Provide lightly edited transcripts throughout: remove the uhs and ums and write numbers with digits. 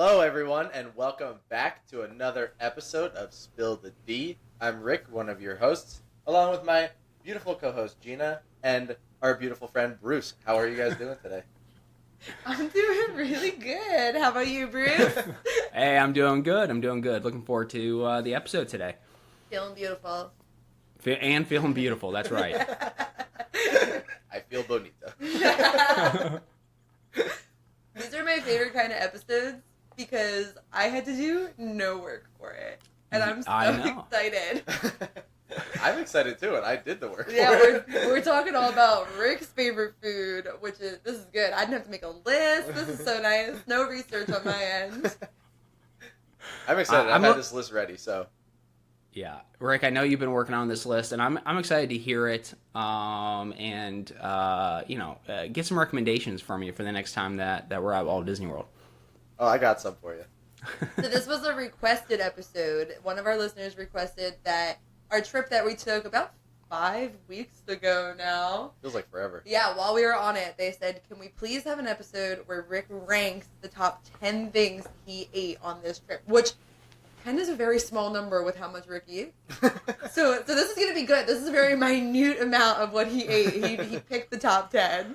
Hello, everyone, and welcome back to another episode of Spill the D. I'm Rick, one of your hosts, along with my beautiful co-host, Gina, and our beautiful friend, Bruce. How are you guys doing today? I'm doing really good. How about you, Bruce? Hey, I'm doing good. Looking forward to the episode today. Feeling beautiful. And feeling beautiful, that's right. I feel bonita. These are my favorite kind of episodes because I had to do no work for it. And I'm so excited. I'm excited too, and I did the work Yeah, for it. we're talking all about Rick's favorite food, this is good. I didn't have to make a list. This is so nice. No research on my end. I'm excited. I've had this list ready, so. Yeah, Rick, I know you've been working on this list, and I'm excited to hear it, and get some recommendations from you for the next time that we're at Walt Disney World. Oh, I got some for you. So this was a requested episode. One of our listeners requested that our trip that we took about 5 weeks ago now. Feels like forever. Yeah, while we were on it, they said, can we please have an episode where Rick ranks the top 10 things he ate on this trip? Which 10 is a very small number with how much Rick eats. So this is going to be good. This is a very minute amount of what he ate. He picked the top 10.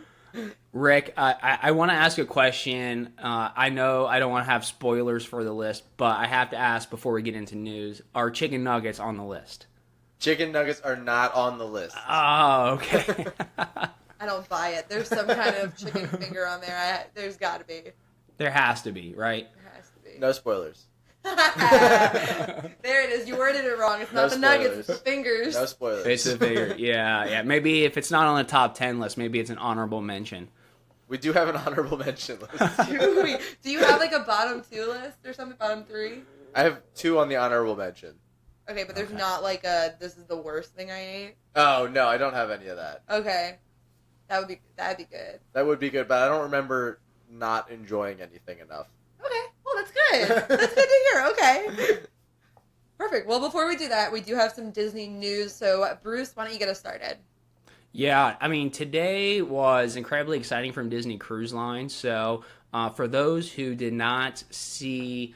Rick, I want to ask a question. I know I don't want to have spoilers for the list, but I have to ask before we get into news, are chicken nuggets on the list? Chicken nuggets are not on the list. Oh, okay. I don't buy it. There's some kind of chicken finger on there. There's got to be. There has to be, right? There has to be. No spoilers. There it is. You worded it wrong. It's not the nuggets, it's the fingers. No spoilers. It's the finger. Yeah. Maybe if it's not on the top 10 list, maybe it's an honorable mention. We do have an honorable mention list. Do you have like a bottom 2 list or something? Bottom 3? I have 2 on the honorable mention. Okay, but there's not like a this is the worst thing I ate. Oh no, I don't have any of that. Okay, that'd be good. That would be good, but I don't remember not enjoying anything enough. Okay, well that's good. That's good to hear. Okay, perfect. Well, before we do that, we do have some Disney news. So Bruce, why don't you get us started? Yeah, I mean, today was incredibly exciting from Disney Cruise Line. So for those who did not see,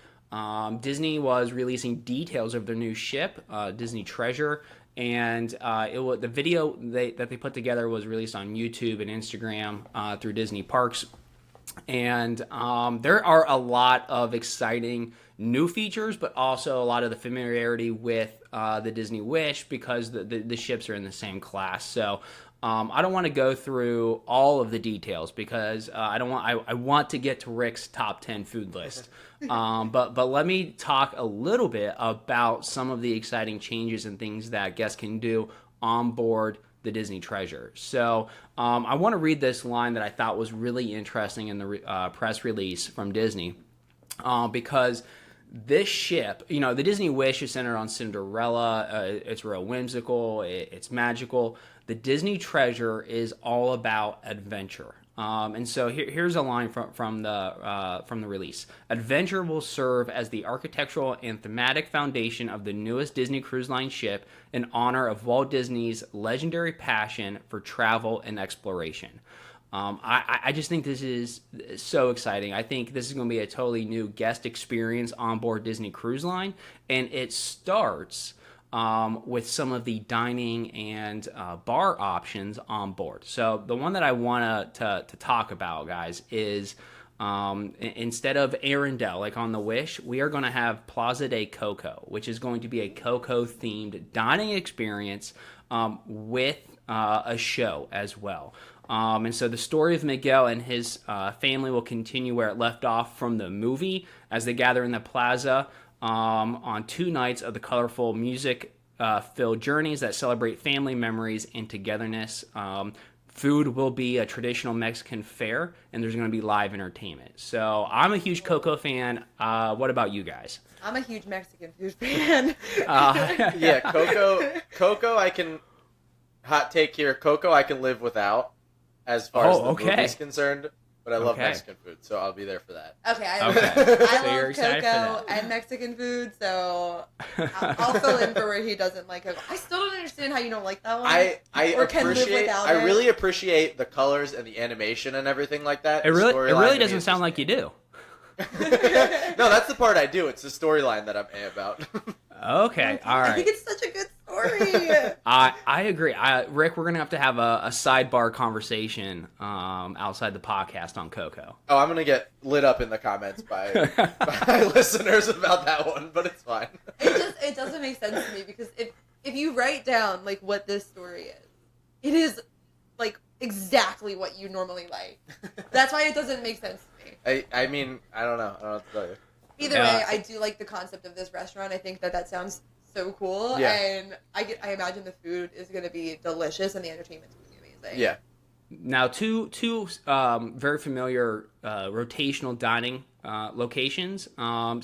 Disney was releasing details of their new ship, Disney Treasure, and the video that they put together was released on YouTube and Instagram through Disney Parks. And there are a lot of exciting new features, but also a lot of the familiarity with the Disney Wish because the ships are in the same class. So I don't want to go through all of the details because I want to get to Rick's top 10 food list. But let me talk a little bit about some of the exciting changes and things that guests can do on board the Disney Treasure. So I want to read this line that I thought was really interesting in the press release from Disney because this ship, the Disney Wish is centered on Cinderella. It's real whimsical. It's magical. The Disney Treasure is all about adventure. And so here's a line from the release. Adventure will serve as the architectural and thematic foundation of the newest Disney Cruise Line ship in honor of Walt Disney's legendary passion for travel and exploration. I just think this is so exciting. I think this is going to be a totally new guest experience on board Disney Cruise Line, and it starts with some of the dining and bar options on board. So the one that I want to talk about, guys, is instead of Arendelle, like on the Wish, we are going to have Plaza de Coco, which is going to be a Coco-themed dining experience with a show as well. And so the story of Miguel and his family will continue where it left off from the movie as they gather in the plaza on 2 nights of the colorful music-filled journeys that celebrate family memories and togetherness. Food will be a traditional Mexican fare, and there's going to be live entertainment. So I'm a huge Coco fan. What about you guys? I'm a huge Mexican food fan. Yeah, Coco, I can... Hot take here, Coco I can live without as far as the movie's concerned, but I love Mexican food, so I'll be there for that. Okay, I love Coco and Mexican food, so I'll fill in for where he doesn't like Coco. I still don't understand how you don't like that one. I really appreciate the colors and the animation and everything like that. It really doesn't sound like you do. No, that's the part I do. It's the storyline that I'm A about. Okay, all right. I think it's such a good story. I agree. Rick, we're going to have a sidebar conversation outside the podcast on Coco. Oh, I'm going to get lit up in the comments by listeners about that one, but it's fine. It doesn't make sense to me because if you write down like what this story is, it is like exactly what you normally like. That's why it doesn't make sense to me. I mean, I don't know. I don't know what to tell you. Either way, I do like the concept of this restaurant. I think that sounds so cool, Yeah. and I imagine the food is going to be delicious and the entertainment's going to be amazing. Yeah. Now, two very familiar rotational dining locations.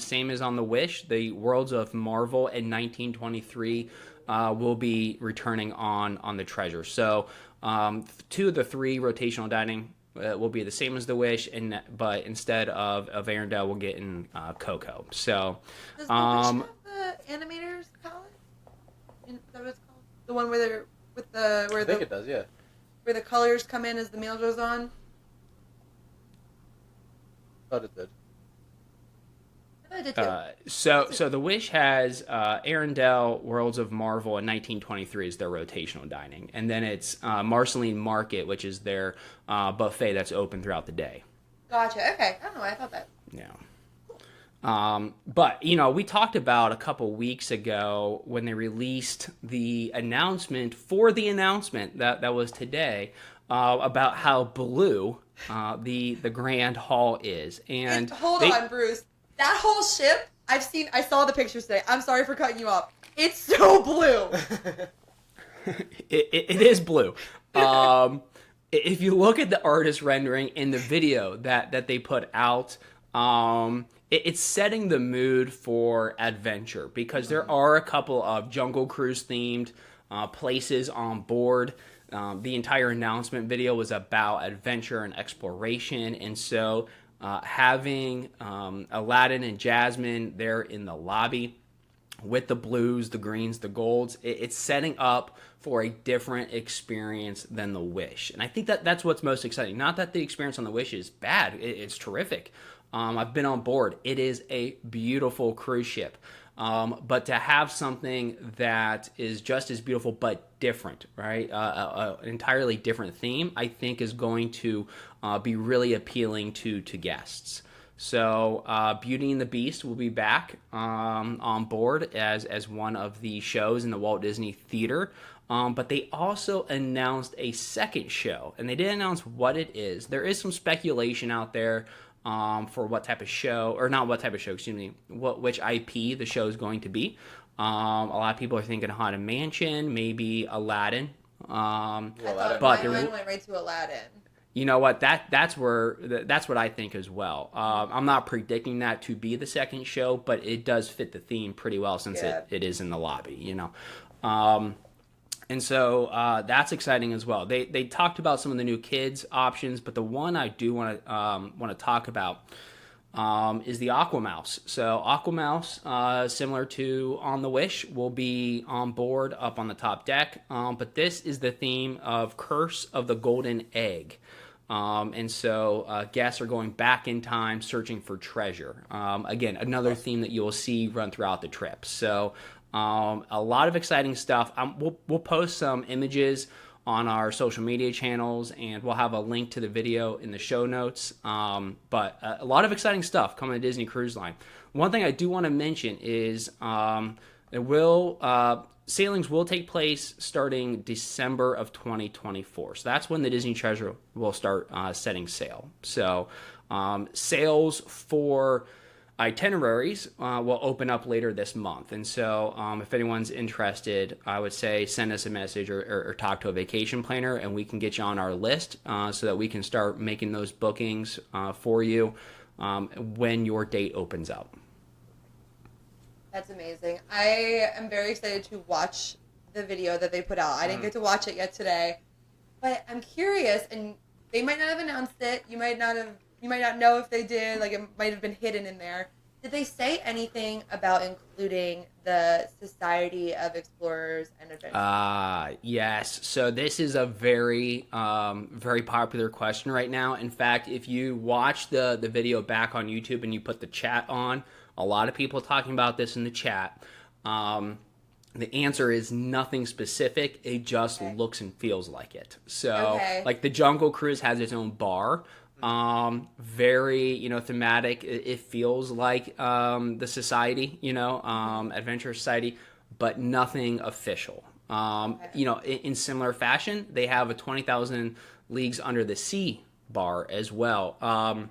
Same as on the Wish, the Worlds of Marvel in 1923 will be returning on the Treasure. So, two of the three rotational dining will be the same as the Wish, but instead of Arendelle, we'll get in Coco. So, does the Wish have the animators palette? Is that what it's called? The one where they're with the I think it does, yeah. where the colors come in as the meal goes on. Thought it did. I did too. So the Wish has Arendelle Worlds of Marvel in 1923 is their rotational dining, and then it's Marceline Market, which is their buffet that's open throughout the day. Gotcha. Okay. I don't know. I thought that. Yeah. But we talked about a couple weeks ago when they released the announcement for the announcement that was today about how blue the Grand Hall is, and hold on, Bruce. That whole ship, I saw the pictures today. I'm sorry for cutting you off. It's so blue. it is blue. If you look at the artist rendering in the video that they put out, it's setting the mood for adventure because there are a couple of Jungle Cruise themed places on board. The entire announcement video was about adventure and exploration, and so having Aladdin and Jasmine there in the lobby with the blues, the greens, the golds, it's setting up for a different experience than the Wish. And I think that's what's most exciting. Not that the experience on the Wish is bad. It's terrific. I've been on board. It is a beautiful cruise ship. But to have something that is just as beautiful but different, right? An entirely different theme, I think is going to be really appealing to guests. So Beauty and the Beast will be back on board as one of the shows in the Walt Disney Theater. But they also announced a second show, and they didn't announce what it is. There is some speculation out there for what type of show, or not what type of show, excuse me, which IP the show is going to be. A lot of people are thinking Haunted Mansion, maybe Aladdin. Aladdin. But my mind went right to Aladdin. You know what? That's what I think as well. I'm not predicting that to be the second show, but it does fit the theme pretty well since it is in the lobby, And so that's exciting as well. They talked about some of the new kids options, but the one I do want to talk about is the Aquamouse. So Aquamouse, similar to on the Wish, will be on board up on the top deck. But this is the theme of Curse of the Golden Egg. And so guests are going back in time searching for treasure. Again, another theme that you'll see run throughout the trip. So a lot of exciting stuff. We'll post some images on our social media channels, and we'll have a link to the video in the show notes. But a lot of exciting stuff coming to Disney Cruise Line. One thing I do want to mention is sailings will take place starting December of 2024. So that's when the Disney Treasure will start setting sail. So sales for itineraries will open up later this month. And so if anyone's interested, I would say send us a message or talk to a vacation planner, and we can get you on our list so that we can start making those bookings for you when your date opens up. That's amazing. I am very excited to watch the video that they put out. I didn't get to watch it yet today, but I'm curious, and they might not have announced it. You might not know if they did. Like, it might have been hidden in there. Did they say anything about including the Society of Explorers and Adventurers? Yes. So this is a very, very popular question right now. In fact, if you watch the video back on YouTube and you put the chat on, a lot of people talking about this in the chat. The answer is nothing specific. It just looks and feels like it. So, like the Jungle Cruise has its own bar. Very, thematic. It feels like the society, Adventure Society, but nothing official. In similar fashion, they have a 20,000 Leagues Under the Sea bar as well.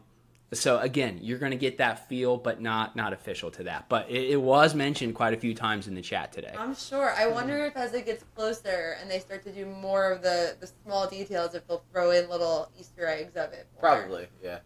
So again, you're going to get that feel, but not official to that. But it was mentioned quite a few times in the chat today. I'm sure. I wonder if as it gets closer and they start to do more of the small details, if they'll throw in little Easter eggs of it. Probably, yeah.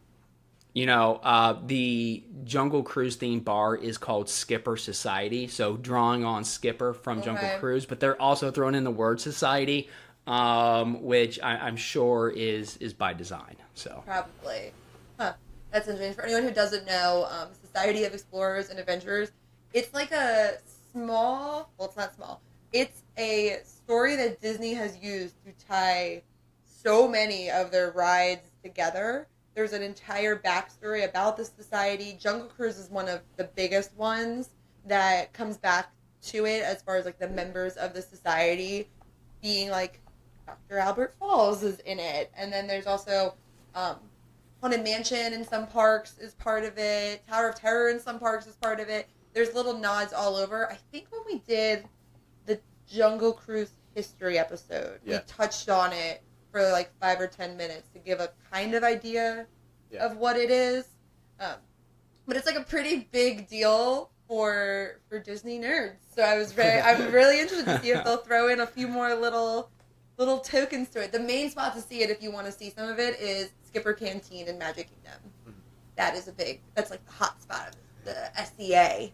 The Jungle Cruise themed bar is called Skipper Society, so drawing on Skipper from Jungle Cruise, but they're also throwing in the word society, which I'm sure is by design. So probably. Huh. That's interesting. For anyone who doesn't know, Society of Explorers and Adventurers, it's like a small, well, it's not small. It's a story that Disney has used to tie so many of their rides together. There's an entire backstory about the society. Jungle Cruise is one of the biggest ones that comes back to it as far as like the members of the society being like Dr. Albert Falls is in it. And then there's also Haunted Mansion in some parks is part of it. Tower of Terror in some parks is part of it. There's little nods all over. I think when we did the Jungle Cruise history episode, we touched on it for like 5 or 10 minutes to give a kind of idea of what it is. But it's like a pretty big deal for Disney nerds. So I'm really interested to see if they'll throw in a few more little tokens to it. The main spot to see it, if you want to see some of it, is Skipper Canteen in Magic Kingdom. Mm-hmm. That's like the hot spot of the SCA.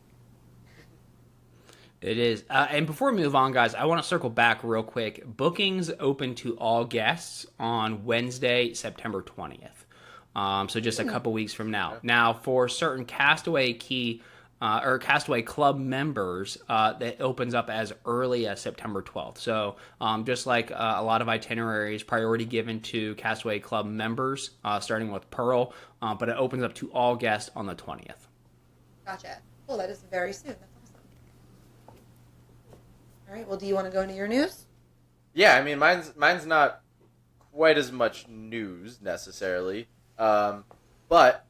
It is. And before we move on, guys, I want to circle back real quick. Bookings open to all guests on Wednesday, September 20th. So just a couple weeks from now. Now, for certain Castaway Castaway Club members, that opens up as early as September 12th. So just like a lot of itineraries, priority given to Castaway Club members, starting with Pearl, but it opens up to all guests on the 20th. Gotcha. Well, that is very soon. That's awesome. All right. Well, do you want to go into your news? Yeah, I mean, mine's not quite as much news necessarily, but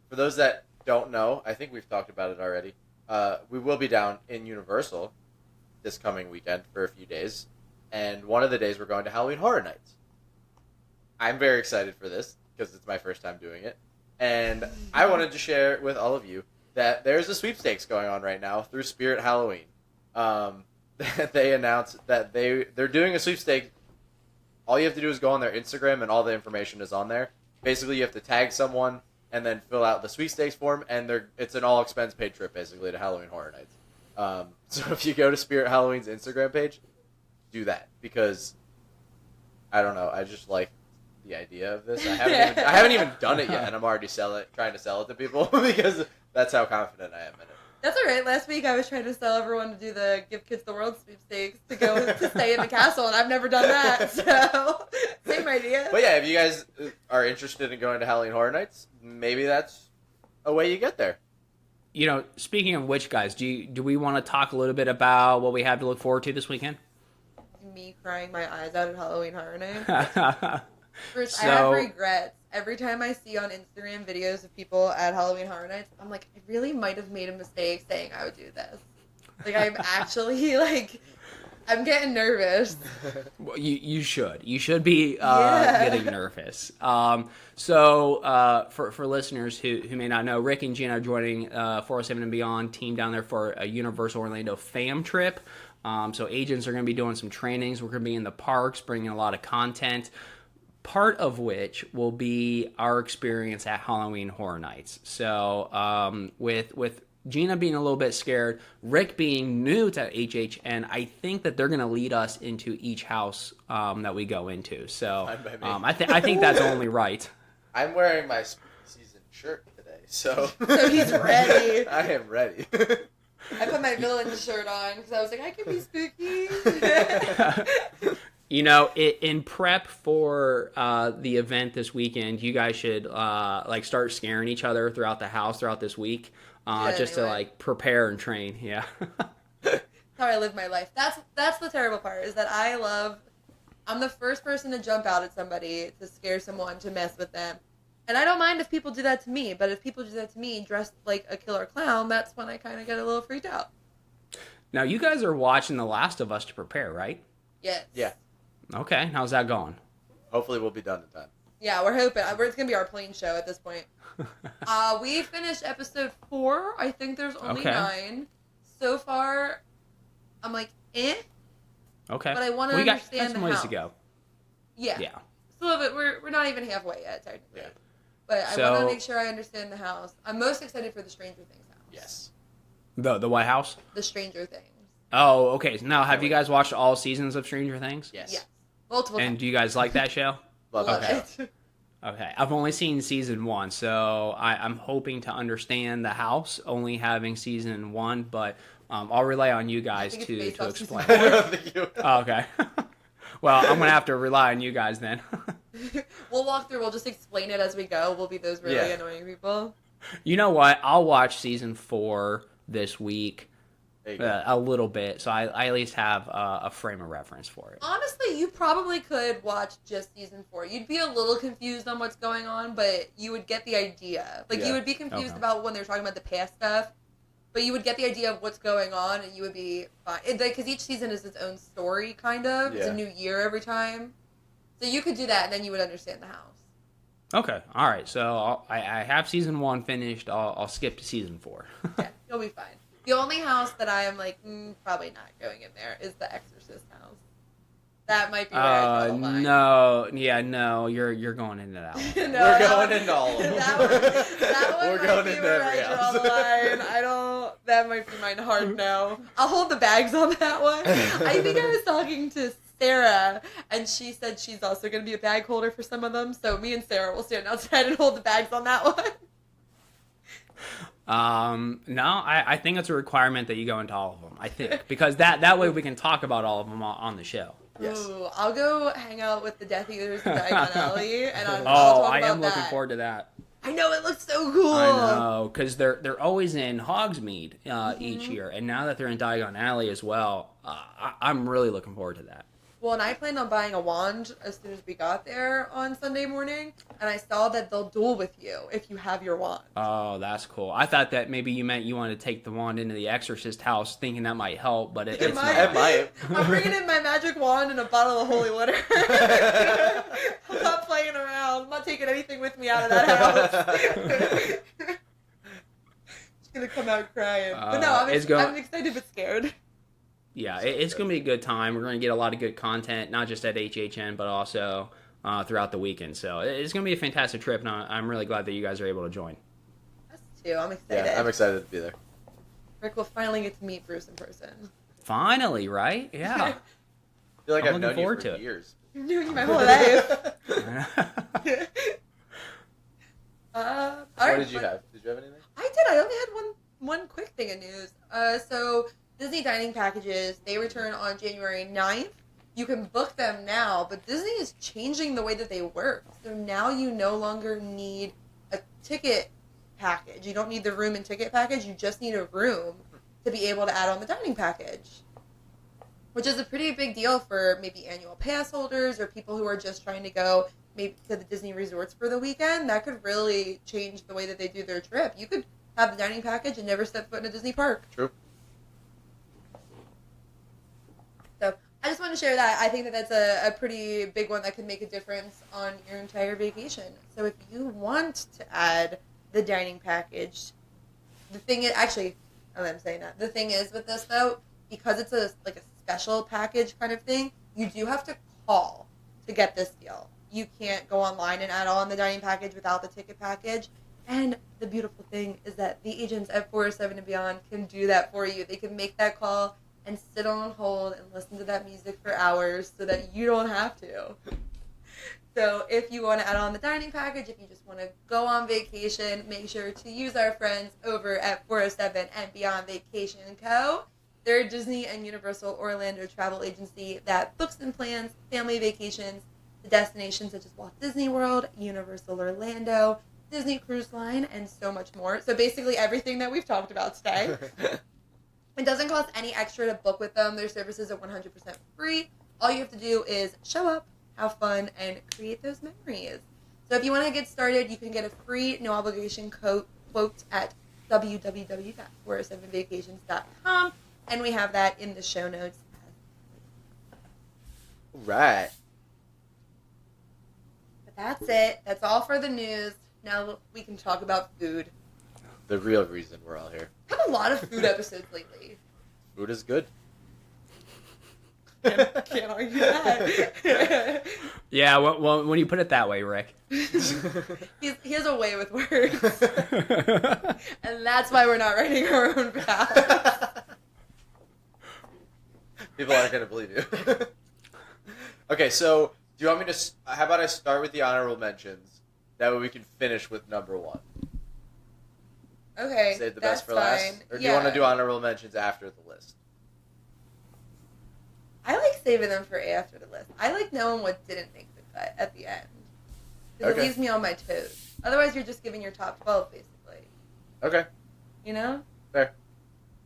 for those that don't know, I think we've talked about it already. We will be down in Universal this coming weekend for a few days, and one of the days we're going to Halloween Horror Nights. I'm very excited for this because it's my first time doing it, and I wanted to share with all of you that there's a sweepstakes going on right now through Spirit Halloween. They announced that they're doing a sweepstakes. All you have to do is go on their Instagram, and all the information is on there. Basically, you have to tag someone and then fill out the sweepstakes form, and it's an all-expense-paid trip, basically, to Halloween Horror Nights. So if you go to Spirit Halloween's Instagram page, do that, because, I don't know, I just like the idea of this. I haven't even done it yet, and I'm already trying to sell it to people, because that's how confident I am in it. That's all right. Last week I was trying to sell everyone to do the Give Kids the World sweepstakes to go to stay in the castle, and I've never done that. So, same idea. But yeah, if you guys are interested in going to Halloween Horror Nights, maybe that's a way you get there. Speaking of which, guys, do we want to talk a little bit about what we have to look forward to this weekend? Me crying my eyes out at Halloween Horror Nights. Bruce, I have regrets. Every time I see on Instagram videos of people at Halloween Horror Nights, I'm like, I really might have made a mistake saying I would do this. Like, I'm actually, I'm getting nervous. Well, you should. You should be getting nervous. So for listeners who may not know, Ric and Gina are joining 407 and Beyond team down there for a Universal Orlando fam trip. So agents are going to be doing some trainings. We're going to be in the parks, bringing a lot of content. Part of which will be our experience at Halloween Horror Nights. So with Gina being a little bit scared, Ric being new to HHN, I think that they're going to lead us into each house that we go into. So I think that's only right. I'm wearing my season shirt today. so... So he's ready. I am ready. I put my villain shirt on because I was like, I can be spooky. You know, in prep for the event this weekend, you guys should like start scaring each other throughout the house throughout this week, just to like prepare and train. Yeah. That's how I live my life. That's the terrible part, is that I'm the first person to jump out at somebody, to scare someone, to mess with them. And I don't mind if people do that to me, but if people do that to me dressed like a killer clown, that's when I kind of get a little freaked out. Now, you guys are watching The Last of Us to prepare, right? Yes. Yeah. Okay, how's that going? Hopefully we'll be done in time. Yeah, we're hoping. It's going to be our plane show at this point. We finished episode 4. I think there's only 9. So far, I'm like, eh. Okay. But I want to understand the house. Got some ways to go. Yeah. Yeah. Still, but we're not even halfway yet, technically. Yeah. But I want to make sure I understand the house. I'm most excited for the Stranger Things house. Yes. The White House? The Stranger Things. Oh, okay. Now, have you guys watched all seasons of Stranger Things? Yes. Multiple times. And do you guys like that show? Love it. Okay. I've only seen season 1, so I'm hoping to understand the house, only having season 1, but I'll rely on you guys to explain. I don't think you... Oh, okay. Well, I'm going to have to rely on you guys then. We'll walk through. We'll just explain it as we go. We'll be those really annoying people. You know what? I'll watch season 4 this week. A little bit, so I at least have a frame of reference for it. Honestly, you probably could watch just season 4. You'd be a little confused on what's going on, but you would get the idea. Like, you would be confused about when they're talking about the past stuff, but you would get the idea of what's going on, and you would be fine. Because each season is its own story, kind of. Yeah. It's a new year every time. So you could do that, and then you would understand the house. Okay, all right. So I have season 1 finished. I'll skip to season 4. Yeah, you'll be fine. The only house that I am like, probably not going in there is the Exorcist house. That might be where I draw the line. No, you're going into that one. No, we're going into all of them. That one we're might going be into where every I draw house. the line. That might be mine hard no. I'll hold the bags on that one. I think I was talking to Sarah, and she said she's also going to be a bag holder for some of them, so me and Sarah will stand outside and hold the bags on that one. No, I think it's a requirement that you go into all of them. I think because that way we can talk about all of them on the show. Yes. Ooh, I'll go hang out with the Death Eaters in Diagon Alley, and I'll talk about that. I am looking forward to that. I know, it looks so cool. I know, because they're always in Hogsmeade each year, and now that they're in Diagon Alley as well, I'm really looking forward to that. Well, and I planned on buying a wand as soon as we got there on Sunday morning, and I saw that they'll duel with you if you have your wand. Oh, that's cool. I thought that maybe you meant you wanted to take the wand into the Exorcist house, thinking that might help, but it's not. It might. I'm bringing in my magic wand and a bottle of holy water. I'm not playing around. I'm not taking anything with me out of that house. Just gonna come out crying. But no, I'm excited but scared. Yeah, it's going to be a good time. We're going to get a lot of good content, not just at HHN, but also throughout the weekend. So it's going to be a fantastic trip, and I'm really glad that you guys are able to join. Us too. I'm excited. Yeah, I'm excited to be there. Rick will finally get to meet Bruce in person. Finally, right? Yeah. I feel like I've known you for to years. I've known you my whole life. What did you have? Did you have anything? I did. I only had one quick thing of news. So Disney dining packages, they return on January 9th. You can book them now, but Disney is changing the way that they work. So now you no longer need a ticket package. You don't need the room and ticket package. You just need a room to be able to add on the dining package, which is a pretty big deal for maybe annual pass holders or people who are just trying to go maybe to the Disney resorts for the weekend. That could really change the way that they do their trip. You could have the dining package and never step foot in a Disney park. True. So I just want to share that. I think that that's a pretty big one that could make a difference on your entire vacation. So if you want to add the dining package, the thing is, actually, I'm saying that. The thing is with this, though, because it's a special package kind of thing, you do have to call to get this deal. You can't go online and add on the dining package without the ticket package. And the beautiful thing is that the agents at 407 and Beyond can do that for you. They can make that call and sit on hold and listen to that music for hours so that you don't have to. So if you want to add on the dining package, if you just want to go on vacation, make sure to use our friends over at 407 and Beyond Vacation & Co. They're a Disney and Universal Orlando travel agency that books and plans family vacations to destinations such as Walt Disney World, Universal Orlando, Disney Cruise Line, and so much more. So basically everything that we've talked about today. It doesn't cost any extra to book with them. Their services are 100% free. All you have to do is show up, have fun, and create those memories. So if you want to get started, you can get a free, no-obligation quote at www.407vacations.com, and we have that in the show notes. Right. But that's it. That's all for the news. Now we can talk about food. The real reason we're all here. I've had a lot of food episodes lately. Food is good. Can't argue that. Yeah, well, when you put it that way, Rick. He has a way with words. And that's why we're not writing our own path. People aren't going to believe you. Okay, so do you want me to... How about I start with the honorable mentions? That way we can finish with number one. Okay, Save the that's best for last? fine. Or do you want to do honorable mentions after the list? I like saving them for after the list. I like knowing what didn't make the cut at the end. Because it leaves me on my toes. Otherwise, you're just giving your top 12, basically. Okay. You know? Fair.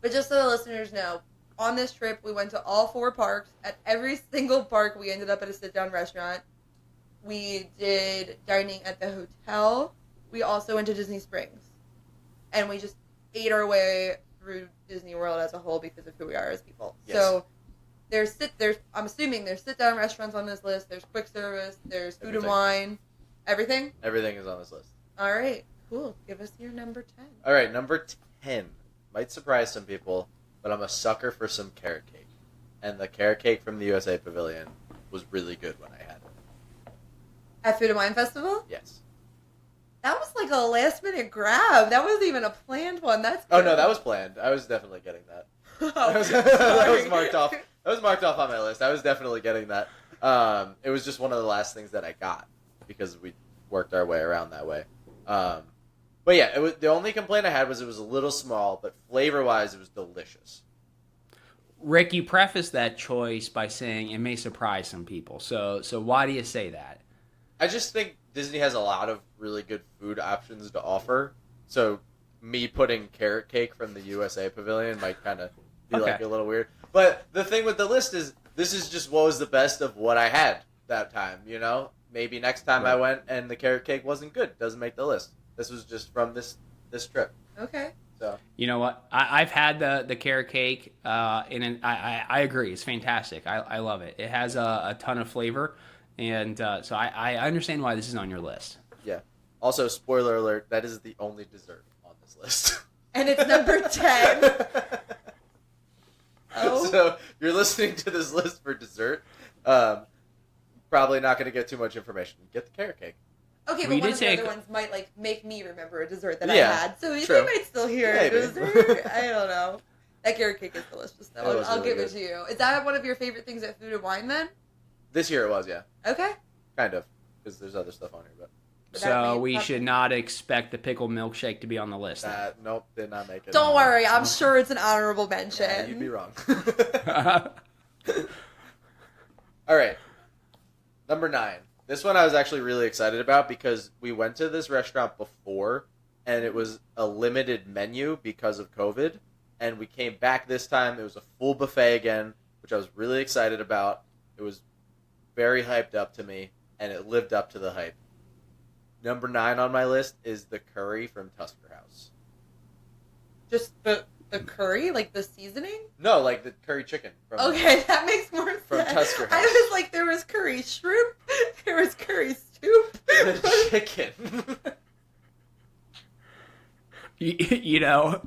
But just so the listeners know, on this trip, we went to all 4 parks. At every single park, we ended up at a sit-down restaurant. We did dining at the hotel. We also went to Disney Springs. And we just ate our way through Disney World as a whole because of who we are as people. Yes. So I'm assuming there's sit-down restaurants on this list. There's quick service. There's food and wine. Everything? Everything is on this list. All right. Cool. Give us your number 10. All right, number 10. Might surprise some people, but I'm a sucker for some carrot cake. And the carrot cake from the USA Pavilion was really good when I had it. At Food and Wine Festival? Yes. That was like a last-minute grab. That wasn't even a planned one. That's good. Oh, no, that was planned. I was definitely getting that. Oh, That was marked off. That was marked off on my list. I was definitely getting that. It was just one of the last things that I got because we worked our way around that way. But yeah, it was, the only complaint I had was it was a little small, but flavor-wise, it was delicious. Rick, you prefaced that choice by saying it may surprise some people. So why do you say that? I just think Disney has a lot of really good food options to offer. So me putting carrot cake from the USA Pavilion might kind of be like a little weird. But the thing with the list is this is just what was the best of what I had that time, you know? Maybe next time I went and the carrot cake wasn't good. Doesn't make the list. This was just from this trip. Okay. So You know what? I've had the carrot cake, and I agree. It's fantastic. I love it. It has a ton of flavor, and so I understand why this is on your list. yeah. Also, spoiler alert, that is the only dessert on this list. And it's number 10. Oh. So if you're listening to this list for dessert, probably not going to get too much information. Get the carrot cake. Okay, We but one did of the take- other ones might like make me remember a dessert that Yeah, I had. So you true. might still hear Maybe. a dessert. I don't know. That carrot cake is delicious, though. It was I'll really give good. it to you. Is that one of your favorite things at Food and Wine, then? This year it was, yeah. Okay. Kind of. Because there's other stuff on here, but... That So made we something. should not expect the pickle milkshake to be on the list. then. Nope, did not make it. Don't worry. I'm sure it's an honorable mention. Yeah, you'd be wrong. All right. Number 9. This one I was actually really excited about because we went to this restaurant before and it was a limited menu because of COVID. And we came back this time. It was a full buffet again, which I was really excited about. It was very hyped up to me and it lived up to the hype. Number 9 on my list is the curry from Tusker House. Just the curry, like the seasoning. No, like the curry chicken. From Okay, that makes more sense. From Tusker I House. was like, there was curry shrimp, there was curry soup. the chicken. You know,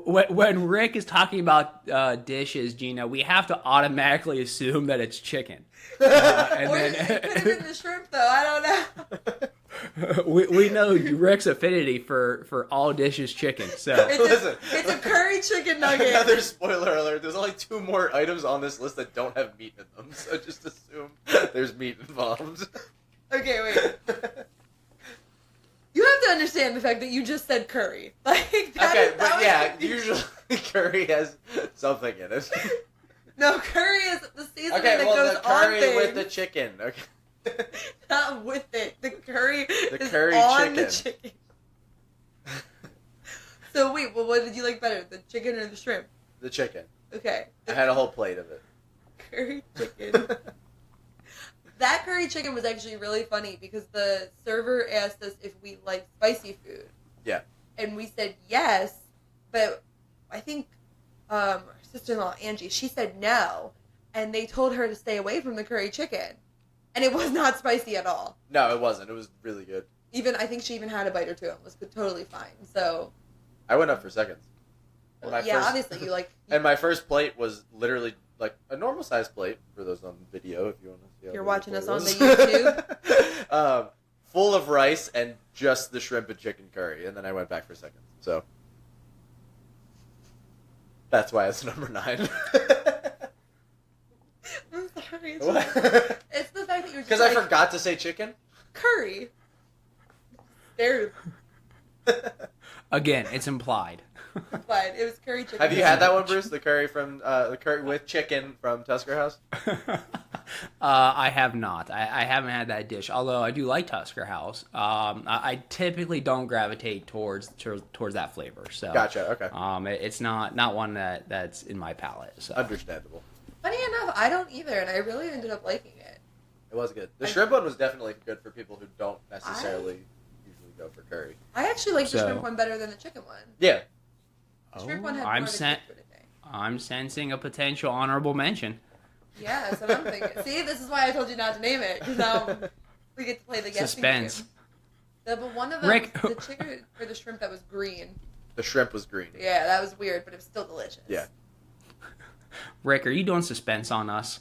when Rick is talking about dishes, Gina, we have to automatically assume that it's chicken. And Or then, it could have been the shrimp, though. I don't know. we know Ric's affinity for all dishes chicken. So It's a curry chicken nugget. Another spoiler alert. There's only 2 more items on this list that don't have meat in them, so just assume there's meat involved. Okay, wait. You have to understand the fact that you just said curry. Usually curry has something in it. No, curry is the seasoning Okay, that well, goes the on curry things. with the chicken. Okay. Not with it. The curry is curry on chicken. the chicken. So wait, well, what did you like better, the chicken or the shrimp? The chicken. Okay. I had a whole plate of it. Curry chicken. That curry chicken was actually really funny because the server asked us if we liked spicy food. Yeah. And we said yes, but I think our sister-in-law, Angie, she said no, and they told her to stay away from the curry chicken. And it was not spicy at all. No, it wasn't. It was really good. I think she even had a bite or two and was totally fine. So I went up for seconds. obviously you like. And my first plate was literally like a normal sized plate for those on video. If you want to see, how You're big watching the us plate on was. the YouTube. Full of rice and just the shrimp and chicken curry, and then I went back for seconds. So that's why it's number 9. I'm sorry. What? It's the fact that you're just Because I forgot to say chicken. curry. There, again, it's implied. but it was curry chicken. Have you had that one, Bruce? The curry from the curry with chicken from Tusker House. I have not. I haven't had that dish. Although I do like Tusker House. I typically don't gravitate towards that flavor. So Gotcha. Okay. It's not one that's in my palate. So Understandable. Funny enough, I don't either, and I really ended up liking it. It was good. The shrimp one was definitely good for people who don't necessarily usually go for curry. I actually like the So- shrimp one better than the chicken one. Yeah. The shrimp one had I'm more of a sen- kick to it, I think. I'm sensing a potential honorable mention. Yeah, that's what I'm thinking. See, this is why I told you not to name it, because now we get to play the guessing Suspense. game. But one of them, Rick- the chicken or the shrimp that was green. The shrimp was green. Yeah, that was weird, but it was still delicious. Yeah. Rick, are you doing suspense on us?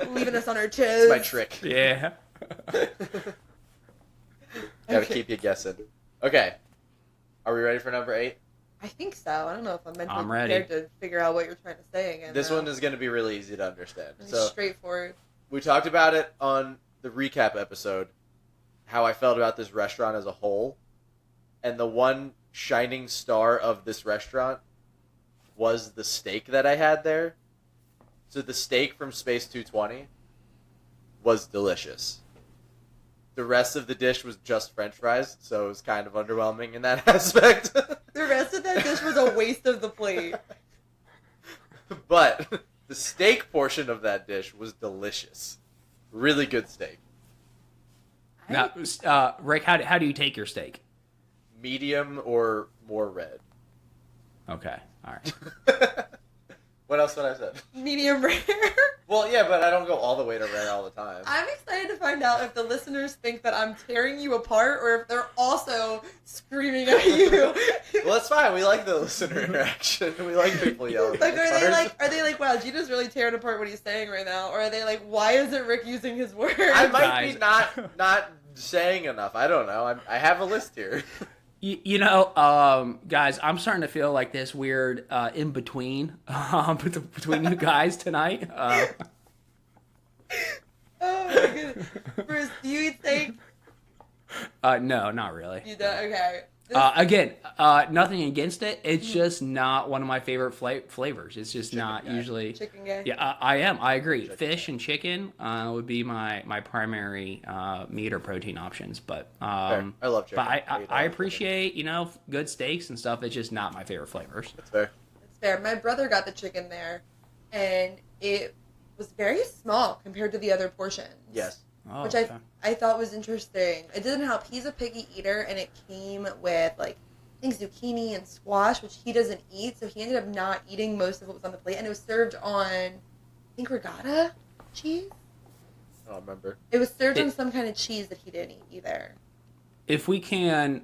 Leaving us on our toes. It's my trick. Yeah. Gotta Okay. keep you guessing. Okay. Are we ready for number 8? I think so. I don't know if I'm mentally I'm ready. prepared to figure out what you're trying to say again. This though. one is going to be really easy to understand. It's So straightforward. we talked about it on the recap episode, how I felt about this restaurant as a whole. And the one shining star of this restaurant was the steak that I had there. So the steak from Space 220 was delicious. The rest of the dish was just French fries, so it was kind of underwhelming in that aspect. The rest of that dish was a waste of the plate. But the steak portion of that dish was delicious. Really good steak. Now, Rick, how do you take your steak? Medium or more red. Okay, all right. What else would I say? Medium rare. Well, yeah, but I don't go all the way to red all the time. I'm excited to find out if the listeners think that I'm tearing you apart or if they're also screaming at you. Well, that's fine. We like the listener interaction. We like people yelling. Like, at cars. are they like, wow, Gina's really tearing apart what he's saying right now? Or are they like, why isn't Rick using his words? I might be Guys. not saying enough. I don't know. I have a list here. You know, guys, I'm starting to feel like this weird in between between you guys tonight. Oh my goodness. Bruce, do you eat steak? No, not really. You don't? Okay. Again, nothing against it. It's just not one of my favorite flavors. It's just not guy. usually. Chicken guy? Yeah, I am. I agree. Fish and chicken would be my primary meat or protein options. But Fair. I love chicken. But eat I all appreciate good steaks and stuff. It's just not my favorite flavors. chicken. That's fair. It's fair. My brother got the chicken there, and it was very small compared to the other portions. Yes. Oh, Which okay. I thought was interesting. It didn't help. He's a picky eater, and it came with, like, I think zucchini and squash, which he doesn't eat, so he ended up not eating most of what was on the plate, and it was served on, I think, regatta cheese? I don't remember. It was served on some kind of cheese that he didn't eat either. If we can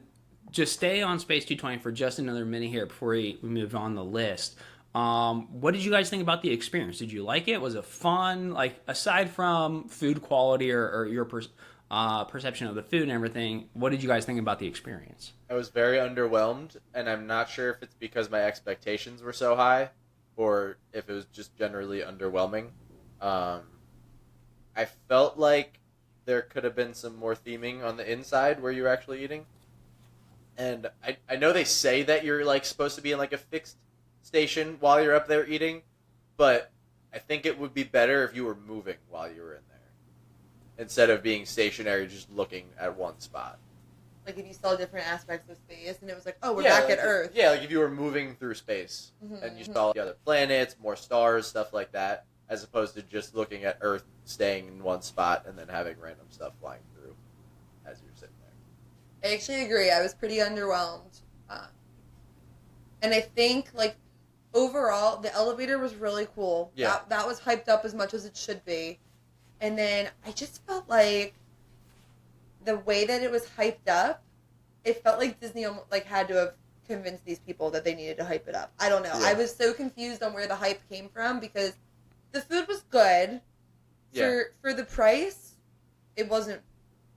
just stay on Space 220 for just another minute here before we move on the list. What did you guys think about the experience? Did you like it? Was it fun? Like, aside from food quality or your perception of the food and everything. What did you guys think about the experience? I was very underwhelmed, and I'm not sure if it's because my expectations were so high or if it was just generally underwhelming. I felt like there could have been some more theming on the inside where you were actually eating. And I know they say that you're like supposed to be in like a fixed station while you're up there eating, but I think it would be better if you were moving while you were in there instead of being stationary just looking at one spot. Like if you saw different aspects of space and it was like, oh, we're Yeah, back like at Earth. Yeah, like if you were moving through space and you saw the other planets, more stars, stuff like that, as opposed to just looking at Earth, staying in one spot, and then having random stuff flying through as you're sitting there. I actually agree. I was pretty underwhelmed. And I think, like, overall, the elevator was really cool. Yeah. That was hyped up as much as it should be. And then I just felt like the way that it was hyped up, it felt like Disney like had to have convinced these people that they needed to hype it up. I don't know. Yeah. I was so confused on where the hype came from because the food was good. For the price, it wasn't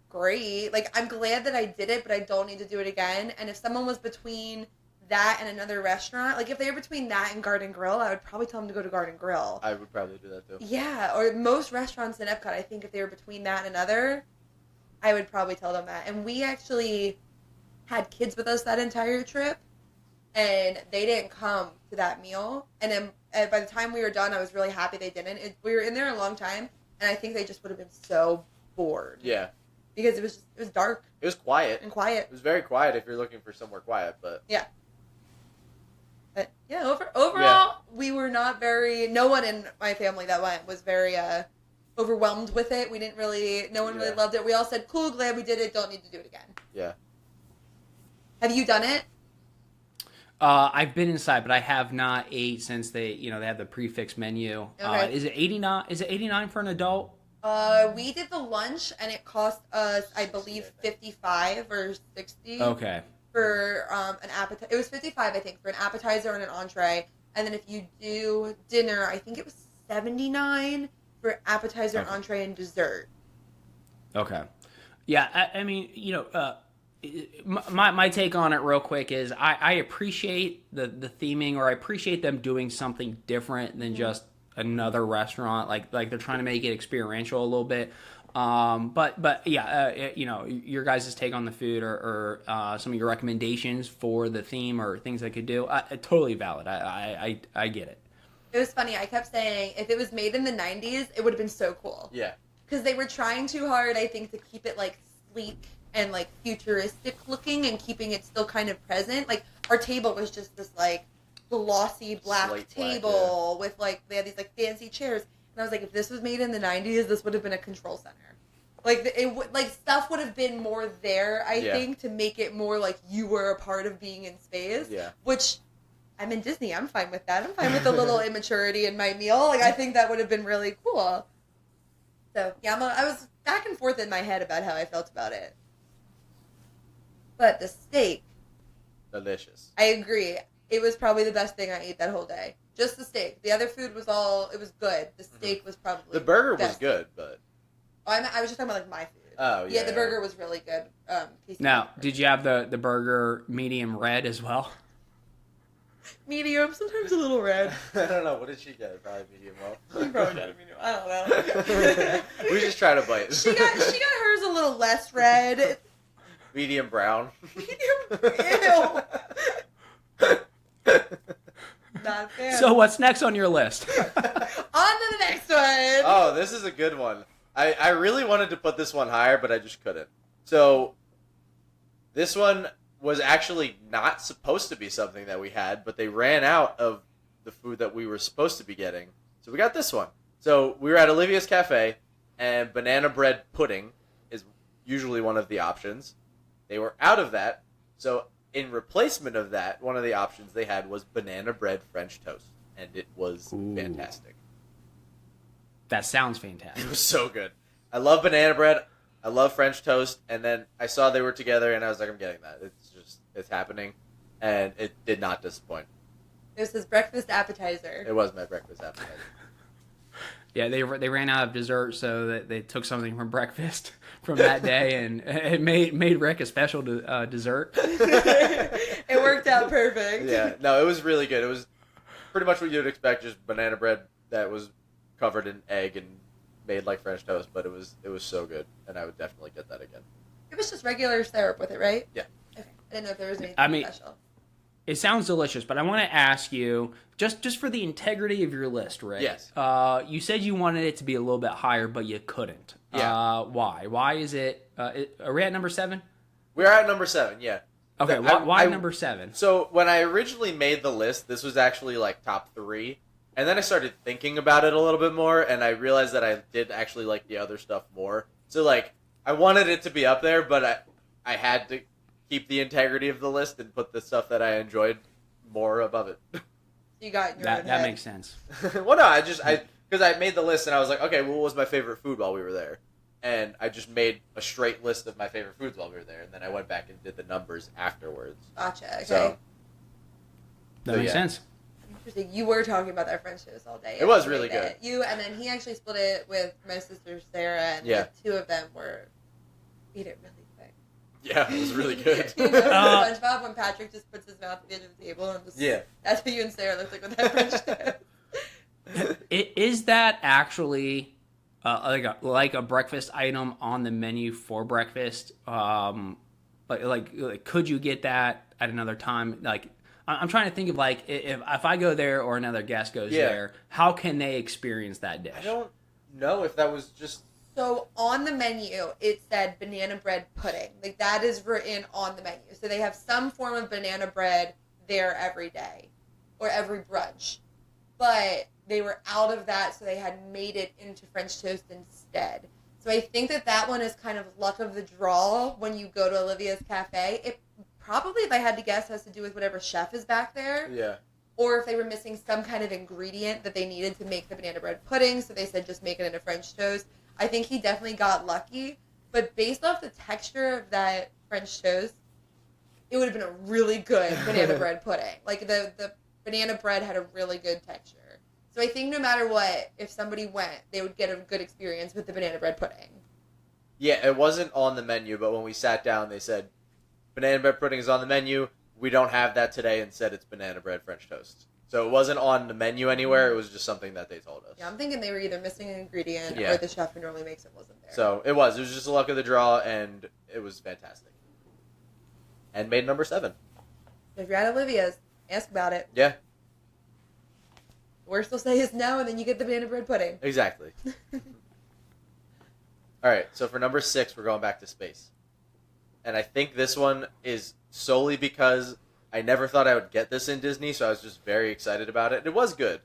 great. Like, I'm glad that I did it, but I don't need to do it again. And if someone was between that and another restaurant, like if they were between that and Garden Grill, I would probably tell them to go to Garden Grill. I would probably do that too. Yeah, or most restaurants in Epcot, I think if they were between that and another, I would probably tell them that. And we actually had kids with us that entire trip, and they didn't come to that meal. And then by the time we were done, I was really happy they didn't. We were in there a long time, and I think they just would have been so bored. Yeah. Because it was dark. It was quiet. And quiet. It was very quiet if you're looking for somewhere quiet, but... Yeah. But, yeah, overall, we were not very... No one in my family that went was very overwhelmed with it. We didn't really... No one really loved it. We all said, cool, glad we did it, don't need to do it again. Yeah. Have you done it? I've been inside, but I have not ate since they have the prefix menu. Okay. Is it $89? Is it $89 for an adult? We did the lunch, and it cost us, I believe, $55 or $60. Okay. For an appetizer. It was $55, I think, for an appetizer and an entree. And then if you do dinner, I think it was $79 for appetizer, and entree, and dessert. Okay. Yeah, I mean, my take on it real quick is I appreciate the theming, or I appreciate them doing something different than just another restaurant. Like they're trying to make it experiential a little bit. But yeah, your guys' take on the food or some of your recommendations for the theme or things I could do, totally valid. I get it. It was funny. I kept saying if it was made in the 90s, it would have been so cool. Yeah. Because they were trying too hard, I think, to keep it like sleek and like futuristic looking and keeping it still kind of present. Like our table was just this like glossy black Slate table with like they had these like fancy chairs, and I was like, if this was made in the 90s, this would have been a control center. Like stuff would have been more there, I think, to make it more like you were a part of being in space. Yeah. Which I'm in Disney. I'm fine with that. I'm fine with a little immaturity in my meal. Like I think that would have been really cool. So yeah, I was back and forth in my head about how I felt about it. But the steak, Delicious. I agree. It was probably the best thing I ate that whole day. Just the steak. The other food it was good. The steak was probably The burger best. was good, but... Oh, I was just talking about like my food. Oh, yeah. Yeah, the burger was really good. Now, did you have the burger medium red as well? Medium, sometimes a little red. I don't know. What did she get? Probably medium well. She probably got a medium. I don't know. We just try to bite. She got hers a little less red. Medium brown. Medium. Ew. Not a fan. So what's next on your list? On to the next one. Oh, this is a good one. I really wanted to put this one higher, but I just couldn't. So, this one was actually not supposed to be something that we had, but they ran out of the food that we were supposed to be getting. So we got this one. So we were at Olivia's Cafe, and banana bread pudding is usually one of the options. They were out of that, so in replacement of that, one of the options they had was banana bread French toast, and it was fantastic. That sounds fantastic. It was so good. I love banana bread. I love French toast. And then I saw they were together, and I was like, I'm getting that. It's happening. And it did not disappoint. It was his breakfast appetizer. It was my breakfast appetizer. Yeah, they ran out of dessert, so that they took something from breakfast from that day, and it made Rick a special dessert. It worked out perfect. Yeah, no, it was really good. It was pretty much what you would expect, just banana bread that was covered in egg and made like French toast, but it was so good, and I would definitely get that again. It was just regular syrup with it, right? Yeah. Okay. I didn't know if there was anything special. It sounds delicious, but I want to ask you, just for the integrity of your list, Rick. Yes. You said you wanted it to be a little bit higher, but you couldn't. Yeah. Why? Why is it? Are we at number 7? We're at number 7, yeah. Okay, why number 7? So when I originally made the list, this was actually like top 3. And then I started thinking about it a little bit more, and I realized that I did actually like the other stuff more. So like, I wanted it to be up there, but I had to keep the integrity of the list and put the stuff that I enjoyed more above it. You got your own That head. makes sense. Well, no, because I made the list and I was like, okay, well, what was my favorite food while we were there? And I just made a straight list of my favorite foods while we were there, and then I went back and did the numbers afterwards. Gotcha. Okay. So, That makes sense. Interesting. You were talking about that French toast all day. It was really good. You and then he actually split it with my sister Sarah, and the two of them ate it really quick. Yeah, it was really good. You know, SpongeBob when Patrick just puts his mouth at the edge of the table and just that's what you and Sarah looked like with that French toast. Is that actually like a breakfast item on the menu for breakfast? Like could you get that at another time? Like, I'm trying to think of like if I go there or another guest goes there, how can they experience that dish? I don't know if that was just. So on the menu, it said banana bread pudding. Like that is written on the menu. So they have some form of banana bread there every day or every brunch. But they were out of that, so they had made it into French toast instead. So I think that one is kind of luck of the draw when you go to Olivia's Cafe. It probably, if I had to guess, has to do with whatever chef is back there. Yeah. Or if they were missing some kind of ingredient that they needed to make the banana bread pudding, so they said just make it into French toast. I think he definitely got lucky, but based off the texture of that French toast, it would have been a really good banana bread pudding. Like the banana bread had a really good texture. So I think no matter what, if somebody went, they would get a good experience with the banana bread pudding. Yeah, it wasn't on the menu, but when we sat down, they said, banana bread pudding is on the menu. We don't have that today, and said it's banana bread French toast. So it wasn't on the menu anywhere. It was just something that they told us. Yeah, I'm thinking they were either missing an ingredient or the chef who normally makes it wasn't there. So it was just a luck of the draw, and it was fantastic. And made number 7. If you're at Olivia's, ask about it. Yeah. Worst they'll say is no, and then you get the banana bread pudding. Exactly. All right, so for number 6, we're going back to space. And I think this one is solely because I never thought I would get this in Disney, so I was just very excited about it. It was good.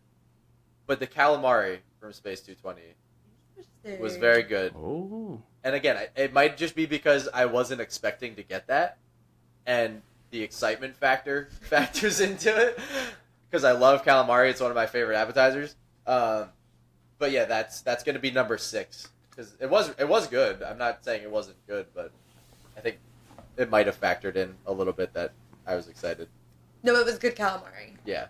But the calamari from Space 220 was very good. Oh. And again, it might just be because I wasn't expecting to get that, and the excitement factors into it. Because I love calamari, it's one of my favorite appetizers. But yeah, that's going to be number 6 because it was good. I'm not saying it wasn't good, but I think it might have factored in a little bit that I was excited. No, it was good calamari. Yeah.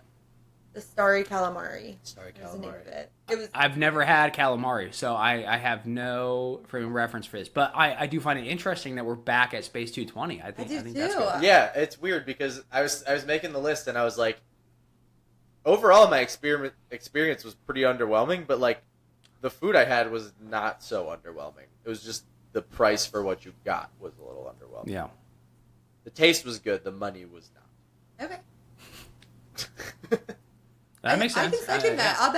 The starry calamari. Starry Was the name calamari. of it. It was. I've never had calamari, so I have no frame of reference for this. But I do find it interesting that we're back at Space 220. I think that's too. good. Yeah, it's weird because I was making the list and I was like, overall my experience was pretty underwhelming, but like the food I had was not so underwhelming. It was just the price for what you got was a little underwhelming. Yeah. The taste was good, the money was not. Okay. That makes sense. I can second that. I'll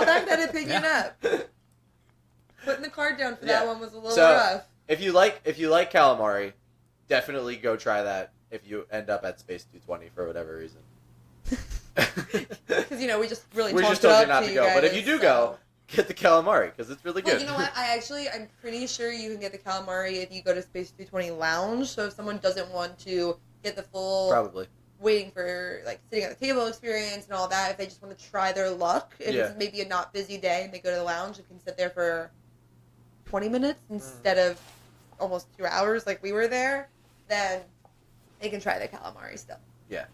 back that opinion up. Putting the card down for that one was a little rough. If you like calamari, definitely go try that if you end up at Space 220 for whatever reason. Because, we just really We talked just told it you up not to to you go. guys, But if you do go, get the calamari because it's really good. Well, you know what? I'm pretty sure you can get the calamari if you go to Space 220 Lounge. So if someone doesn't want to get the full Probably. waiting for like sitting at the table experience and all that, if they just want to try their luck, if it's maybe a not busy day and they go to the lounge and can sit there for 20 minutes instead of almost 2 hours like we were there, then they can try the calamari still. Yeah.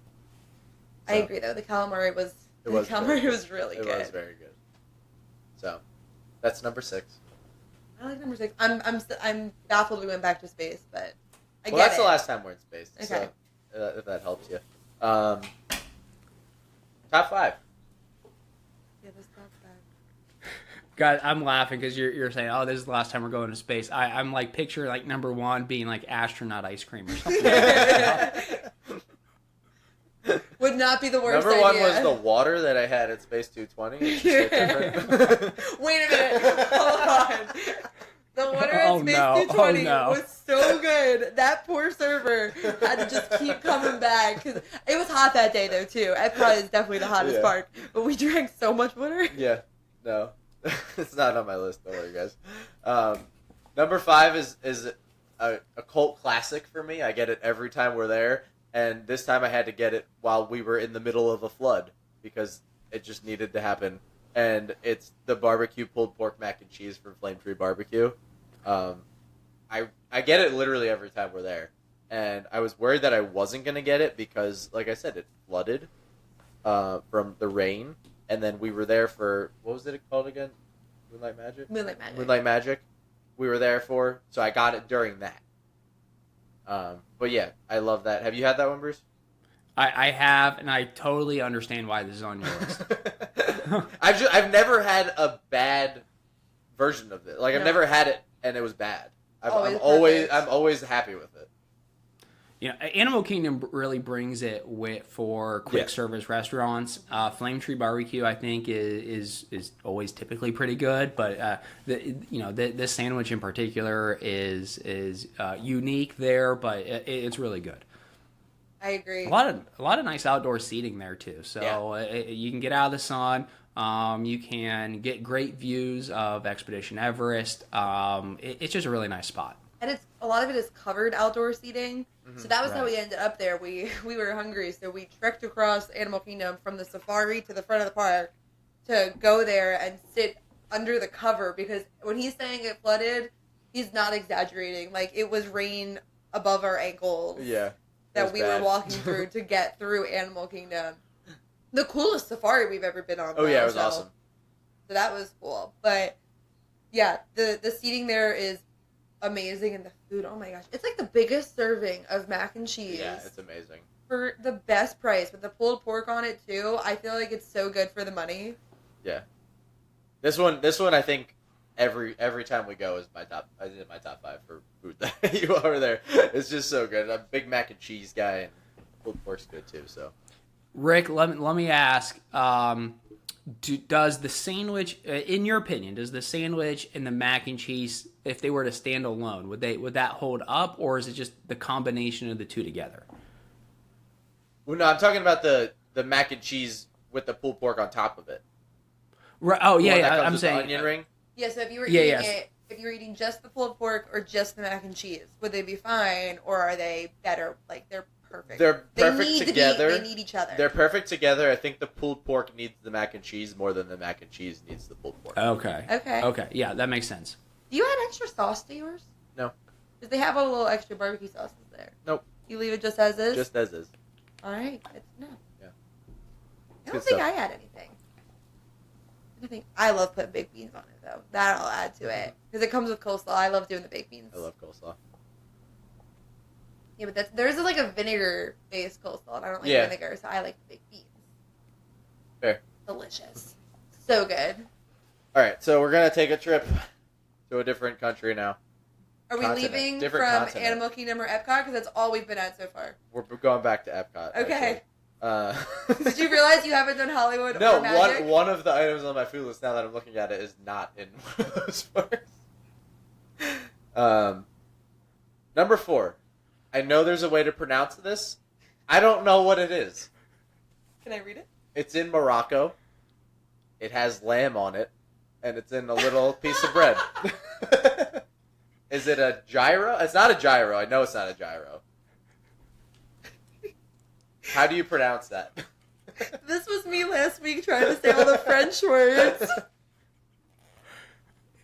I agree though. The calamari was really good. It was very good. So, That's number 6. I like number 6. I'm baffled we went back to space, but I Well, get that's it. the last time we're in space. Okay. So, if that helps you. Top 5. Yeah, this top 5. God, I'm laughing because you're saying, oh, this is the last time we're going to space. I'm like picture like number 1 being like astronaut ice cream or something. Would not be the worst Number 1 idea. was the water that I had at Space 220. It's just a different- Wait a minute. Hold on. The water at Oh, Space no. 220 Oh, no. was so good. That poor server had to just keep coming back. 'Cause it was hot that day, though, too. Epcot is definitely the hottest Yeah. park. But we drank so much water. Yeah, no, it's not on my list. Don't worry, guys. Number 5 is a cult classic for me. I get it every time we're there, and this time I had to get it while we were in the middle of a flood because it just needed to happen. And it's the barbecue pulled pork mac and cheese from Flame Tree Barbecue. I get it literally every time we're there, and I was worried that I wasn't gonna get it because, like I said, it flooded from the rain. And then we were there for, what was it called again? Moonlight Magic? Moonlight Magic. Moonlight Magic. We were there for, so I got it during that. But yeah, I love that. Have you had that one, Bruce? I have, and I totally understand why this is on your list. I've never had a bad version of it. Like I've No. never had it and it was bad. I'm Always always happy with it. You know, Animal Kingdom really brings it for quick Yeah. service restaurants. Flame Tree Barbecue, I think, is always typically pretty good, but this sandwich in particular is unique there, but it's really good. I agree. A lot of nice outdoor seating there too. So Yeah. you can get out of the sun. You can get great views of Expedition Everest. It's just a really nice spot. And a lot of it is covered outdoor seating. So that was how Right. we ended up there. We were hungry, so we trekked across Animal Kingdom from the safari to the front of the park to go there and sit under the cover because when he's saying it flooded, he's not exaggerating. Like it was rain above our ankles. Yeah. That we bad. were walking through to get through Animal Kingdom. The coolest safari we've ever been on. Oh yeah, though, it was so- awesome. So that was cool. But yeah, the seating there is amazing, and the food, oh my gosh. It's like the biggest serving of mac and cheese Yeah, it's amazing. for the best price with the pulled pork on it too. I feel like it's so good for the money. Yeah. This one I think every time we go is my top 5 for food that you are there. It's just so good. I'm a big mac and cheese guy and pulled pork's good too, so. Rick, let me ask: does the sandwich, in your opinion, does the sandwich and the mac and cheese, if they were to stand alone, would that hold up, or is it just the combination of the two together? Well, no, I'm talking about the mac and cheese with the pulled pork on top of it. Right, oh The yeah, one that yeah. comes I'm with the saying onion ring. Yeah, so if you were Yeah, eating yes. it, if you were eating just the pulled pork or just the mac and cheese, would they be fine, or are they better? Like they're perfect. They're perfect need together. they need each other. They're perfect together. I think the pulled pork needs the mac and cheese more than the mac and cheese needs the pulled pork. Okay. Okay. Yeah, that makes sense. Do you add extra sauce to yours? No. Because they have a little extra barbecue sauces there. Nope. You leave it just as is? Just as is. All right. No. Yeah. I Good don't think stuff. I add anything. I love putting baked beans on it, though. That I'll add to it. Because it comes with coleslaw. I love doing the baked beans. I love coleslaw. Yeah, but there's like a vinegar-based coleslaw, and I don't like Yeah. vinegar, so I like the baked beans. Fair. Delicious. So good. All right, so we're gonna take a trip to a different country now. Are we Continent. leaving Different from continent. Animal Kingdom or Epcot? Because that's all we've been at so far. We're going back to Epcot. Okay. Actually. Did you realize you haven't done Hollywood No, or Magic? one of the items on my food list now that I'm looking at it is not in one of those parts. Number 4. I know there's a way to pronounce this. I don't know what it is. Can I read it? It's in Morocco. It has lamb on it, and it's in a little piece of bread. Is it a gyro? It's not a gyro. I know it's not a gyro. How do you pronounce that? This was me last week trying to say all the French words.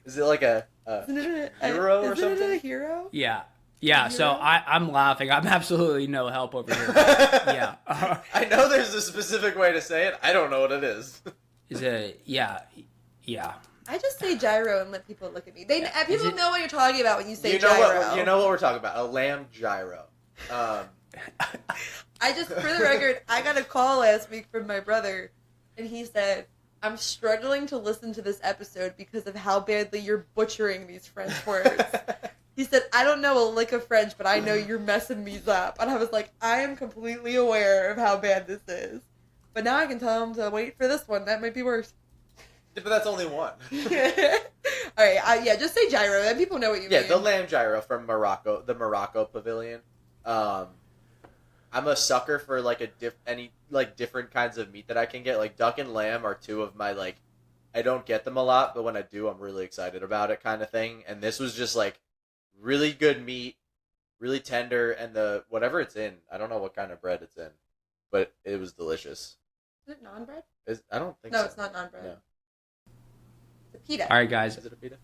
Is it like a Isn't it hero or isn't something? it a hero? Yeah. Yeah, so I'm laughing. I'm absolutely no help over here. Yeah. I know there's a specific way to say it. I don't know what it is. Is it? Yeah. I just say gyro and let people look at me. People know what you're talking about when you say you know gyro. You know what we're talking about. A lamb gyro. For the record, I got a call last week from my brother, and he said, I'm struggling to listen to this episode because of how badly you're butchering these French words. He said, I don't know a lick of French, but I know you're messing me up. And I was like, I am completely aware of how bad this is. But now I can tell him to wait for this one. That might be worse. But that's only one. All right, just say gyro. Then people know what you mean. Yeah, the lamb gyro from Morocco, the Morocco Pavilion. I'm a sucker for any different kinds of meat that I can get. Like duck and lamb are two of my I don't get them a lot, but when I do, I'm really excited about it kind of thing. And this was just really good meat, really tender, and the whatever it's in, I don't know what kind of bread it's in, but it was delicious. Is it naan bread? I don't think so. so. No, it's not naan bread. No. It's a pita. All right, guys. Is it a pita?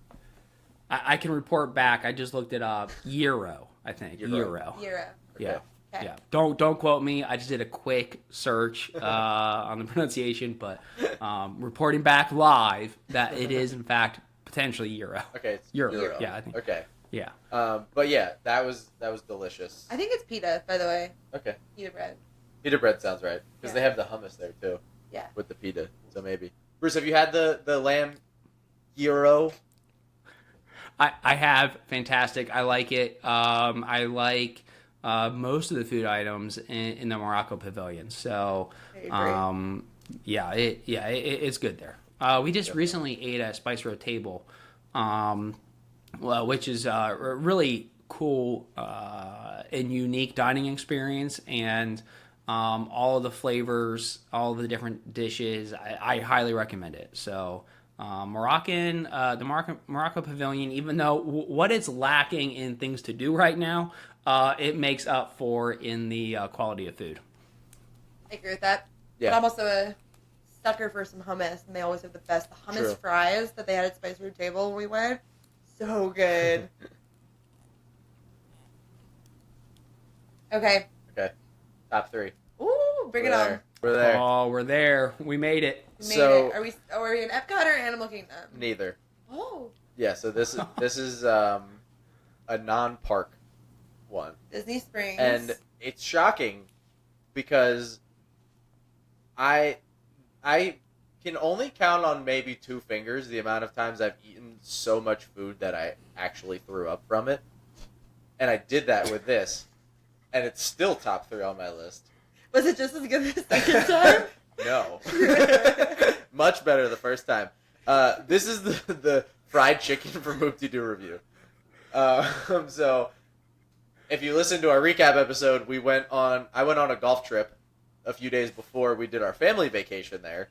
I can report back. I just looked it up. Euro, I think. Euro. Euro. Yeah. Okay. Yeah. Don't quote me. I just did a quick search on the pronunciation, but reporting back live that it is in fact potentially Euro. Okay, it's Euro. Yeah, I think. Okay. Yeah. But yeah, that was delicious. I think it's pita, by the way. Okay. Pita bread. Pita bread sounds right because they have the hummus there too. Yeah. With the pita, so maybe. Bruce, have you had the lamb gyro? I have. Fantastic. I like it. I like most of the food items in the Morocco Pavilion. So, it's good there. We just recently ate a Spice Road table, which is a really cool and unique dining experience, and all of the flavors, all of the different dishes. I highly recommend it. So. The Morocco Pavilion, even though what it's lacking in things to do right now, it makes up for in the quality of food. I agree with that. Yeah. But I'm also a sucker for some hummus, and they always have the best. The hummus fries that they had at Spice Road Table when we went, so good. Okay. Top 3. Ooh, bring it on. We're there. Oh, we're there. We made it. We made it. Are we in Epcot or Animal Kingdom? Neither. Oh. Yeah, so this is a non-park one. Disney Springs. And it's shocking because I can only count on maybe 2 fingers the amount of times I've eaten so much food that I actually threw up from it. And I did that with this. And it's still top 3 on my list. Was it just as good the second time? No. Much better the first time. This is the fried chicken from Hoop-Dee-Doo review. So, if you listen to our recap episode, I went on a golf trip a few days before we did our family vacation there.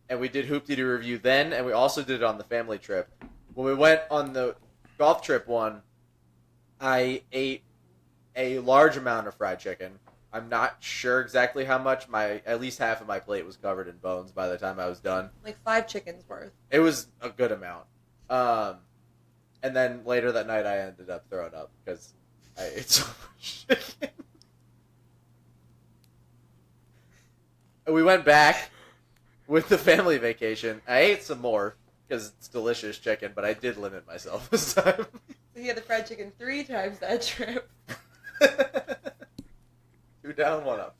And we did Hoop-Dee-Doo review then, and we also did it on the family trip. When we went on the golf trip one, I ate a large amount of fried chicken. I'm not sure exactly how much. At least half of my plate was covered in bones by the time I was done. Like 5 chickens worth. It was a good amount. And then later that night I ended up throwing up because I ate so much chicken. And we went back with the family vacation. I ate some more because it's delicious chicken, but I did limit myself this time. So you had the fried chicken 3 times that trip. 2 down, 1 up.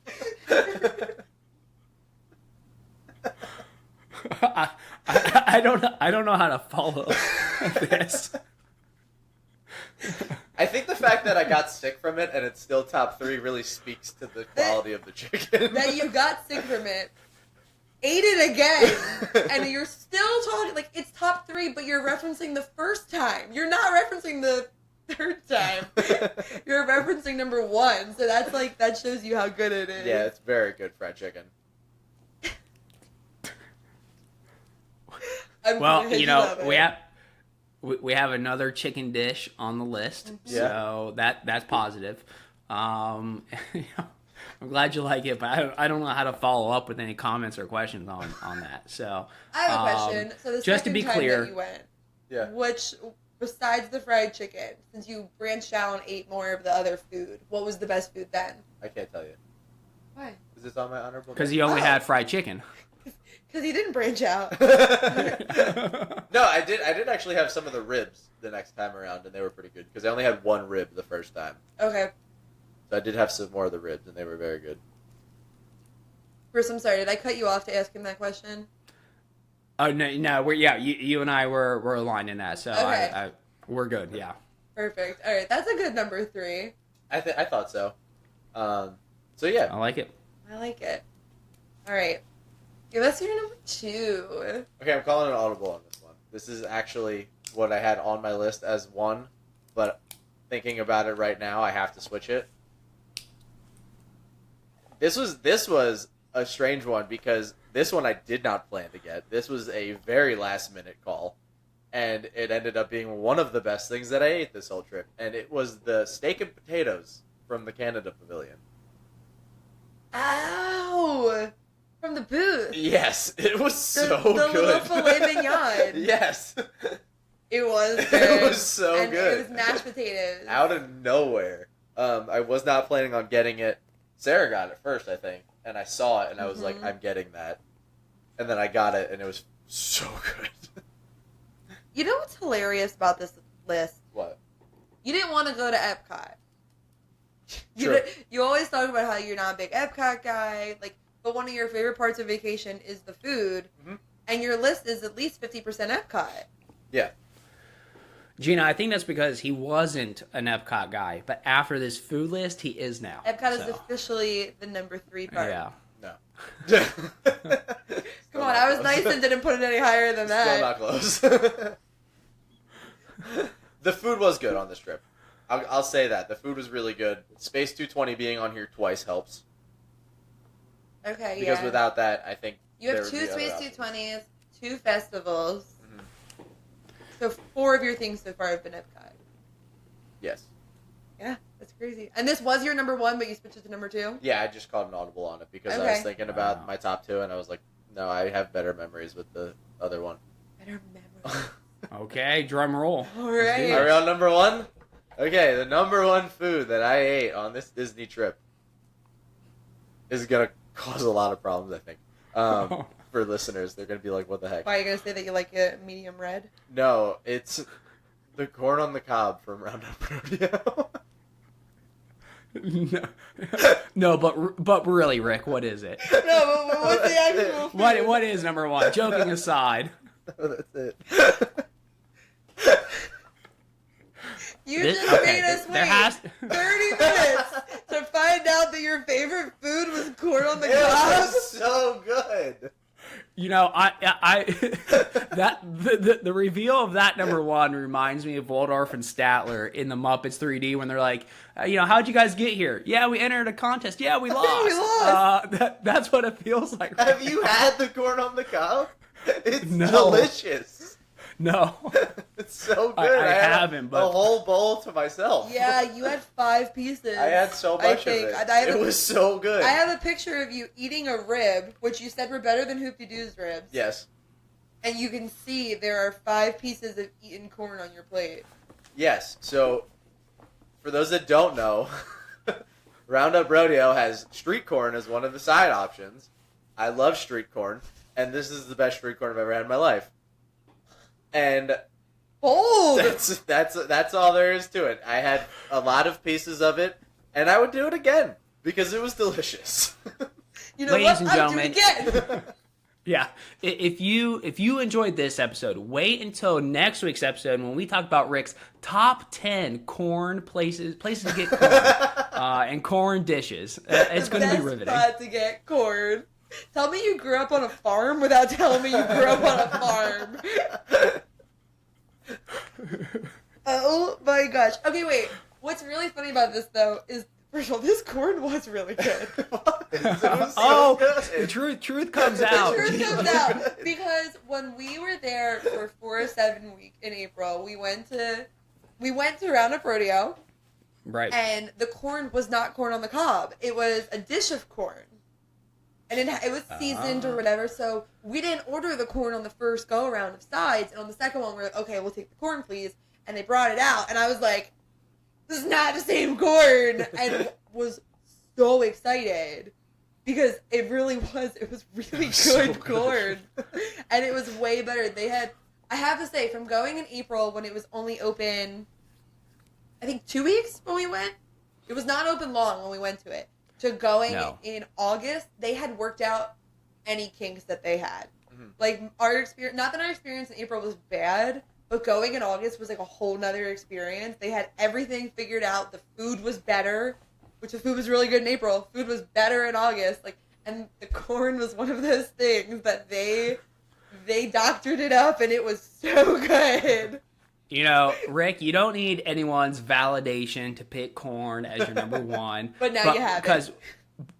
I don't know how to follow this. I think the fact that I got sick from it and it's still top 3 really speaks to the quality of the chicken. That you got sick from it, ate it again, and you're still talking like it's top 3, but you're referencing the first time. You're not referencing the 3rd time. You're referencing number 1, so that shows you how good it is. Yeah, it's very good fried chicken. Well, we have another chicken dish on the list, so that's positive. I'm glad you like it, but I don't know how to follow up with any comments or questions on that. So I have a question. So the just to be clear, that you went, which besides the fried chicken, since you branched out and ate more of the other food, what was the best food then? I can't tell you. Why? Is this on my honorable? Because you only had fried chicken. Because he didn't branch out. No, I did actually have some of the ribs the next time around, and they were pretty good because I only had one rib the first time. Okay. So I did have some more of the ribs, and they were very good. Bruce, I'm sorry. Did I cut you off to ask him that question? Oh no, you and I were aligned in that, so Okay. we're good. Yeah. Perfect. All right, that's a good number 3. I thought so. So yeah, I like it. I like it. All right, give us your number 2. okay, I'm calling an audible on this one. This is actually what I had on my list as 1, but thinking about it right now, I have to switch it. This was a strange one because this one I did not plan to get. This was a very last minute call, and it ended up being one of the best things that I ate this whole trip, and it was the steak and potatoes from the Canada Pavilion. Ow! From the booth. Yes, it was so the good. little filet mignon. Yes. It was good. It was so and good. It was mashed potatoes. Out of nowhere. I was not planning on getting it. Sarah got it first, I think, and I saw it, and I was like, I'm getting that. And then I got it, and it was so good. You know what's hilarious about this list? What? You didn't want to go to Epcot. Sure. You always talk about how you're not a big Epcot guy, but one of your favorite parts of vacation is the food, and your list is at least 50% Epcot. Yeah. Gina, I think that's because he wasn't an Epcot guy, but after this food list, he is now. Epcot is officially the number 3 part. Yeah. No. Come on, I was nice and didn't put it any higher than that. Still not close. The food was good on this trip. I'll say that. The food was really good. Space 220 being on here twice helps. Okay, Because without that, I think you have there would 2 be other Space options. 220s, 2 festivals. So 4 of your things so far have been Epcot. Yes. Yeah, that's crazy. And this was your number 1, but you switched it to number 2? Yeah, I just called an audible on it because I was Okay. thinking about my top 2, and I was like, no, I have better memories with the other one. Better memory. Okay, drum roll. All right. Are we on number 1? Okay, the number 1 food that I ate on this Disney trip is going to cause a lot of problems, I think. For listeners, they're going to be like, what the heck? Why are you going to say that you like it medium red? No, it's the corn on the cob from Roundup Rodeo. No, but really, Rick, what is it? No, but what's the actual food? What is number 1? Joking aside. That's it. You This- just okay, made us there wait has- 30 minutes to find out that your favorite food was corn on the It cob. was so good. You know, I that the reveal of that number 1 reminds me of Waldorf and Statler in the Muppets 3D when they're like, how'd you guys get here? Yeah, we entered a contest. Yeah, we lost. We lost. That's what it feels like. Have you had the corn on the cob? It's No. delicious. No. It's so good. I had haven't, but- a whole bowl to myself. Yeah, you had 5 pieces. I had so much of it. It was so good. I have a picture of you eating a rib, which you said were better than Hoop-de-Doo's ribs. Yes. And you can see there are 5 pieces of eaten corn on your plate. Yes. So, for those that don't know, Roundup Rodeo has street corn as one of the side options. I love street corn, and this is the best street corn I've ever had in my life. And Bold! that's all there is to it. I had a lot of pieces of it, and I would do it again because it was delicious. You know Ladies what? and I'll do gentlemen. it again! Yeah. If you enjoyed this episode, wait until next week's episode when we talk about Rick's top 10 corn places to get corn and corn dishes. It's going to be Best riveting. spot to get corn. Tell me you grew up on a farm without telling me you grew up on a farm. Oh my gosh. Okay, wait. What's really funny about this, though, is, first of all, this corn was really good. It was so Oh, good. the truth comes out. The truth comes out. Because when we were there for 407 week in April, we went to Roundup Rodeo, Right. and the corn was not corn on the cob. It was a dish of corn. And it was seasoned or whatever, so we didn't order the corn on the first go-around of sides, and on the second one, we're like, okay, we'll take the corn, please. And they brought it out, and I was like, this is not the same corn, and was so excited. because it really was. It was really good so corn, and it was way better. They had. I have to say, from going in April when it was only open, I think 2 weeks when we went. It was not open long when we went to it. To going in August, they had worked out any kinks that they had. Mm-hmm. Like our experience, not that our experience in April was bad, but going in August was like a whole nother experience. They had everything figured out. The food was better, which the food was really good in April. Food was better in August. And the corn was one of those things that they doctored it up, and it was so good. You know, Rick, you don't need anyone's validation to pick corn as your number one. But now you have it.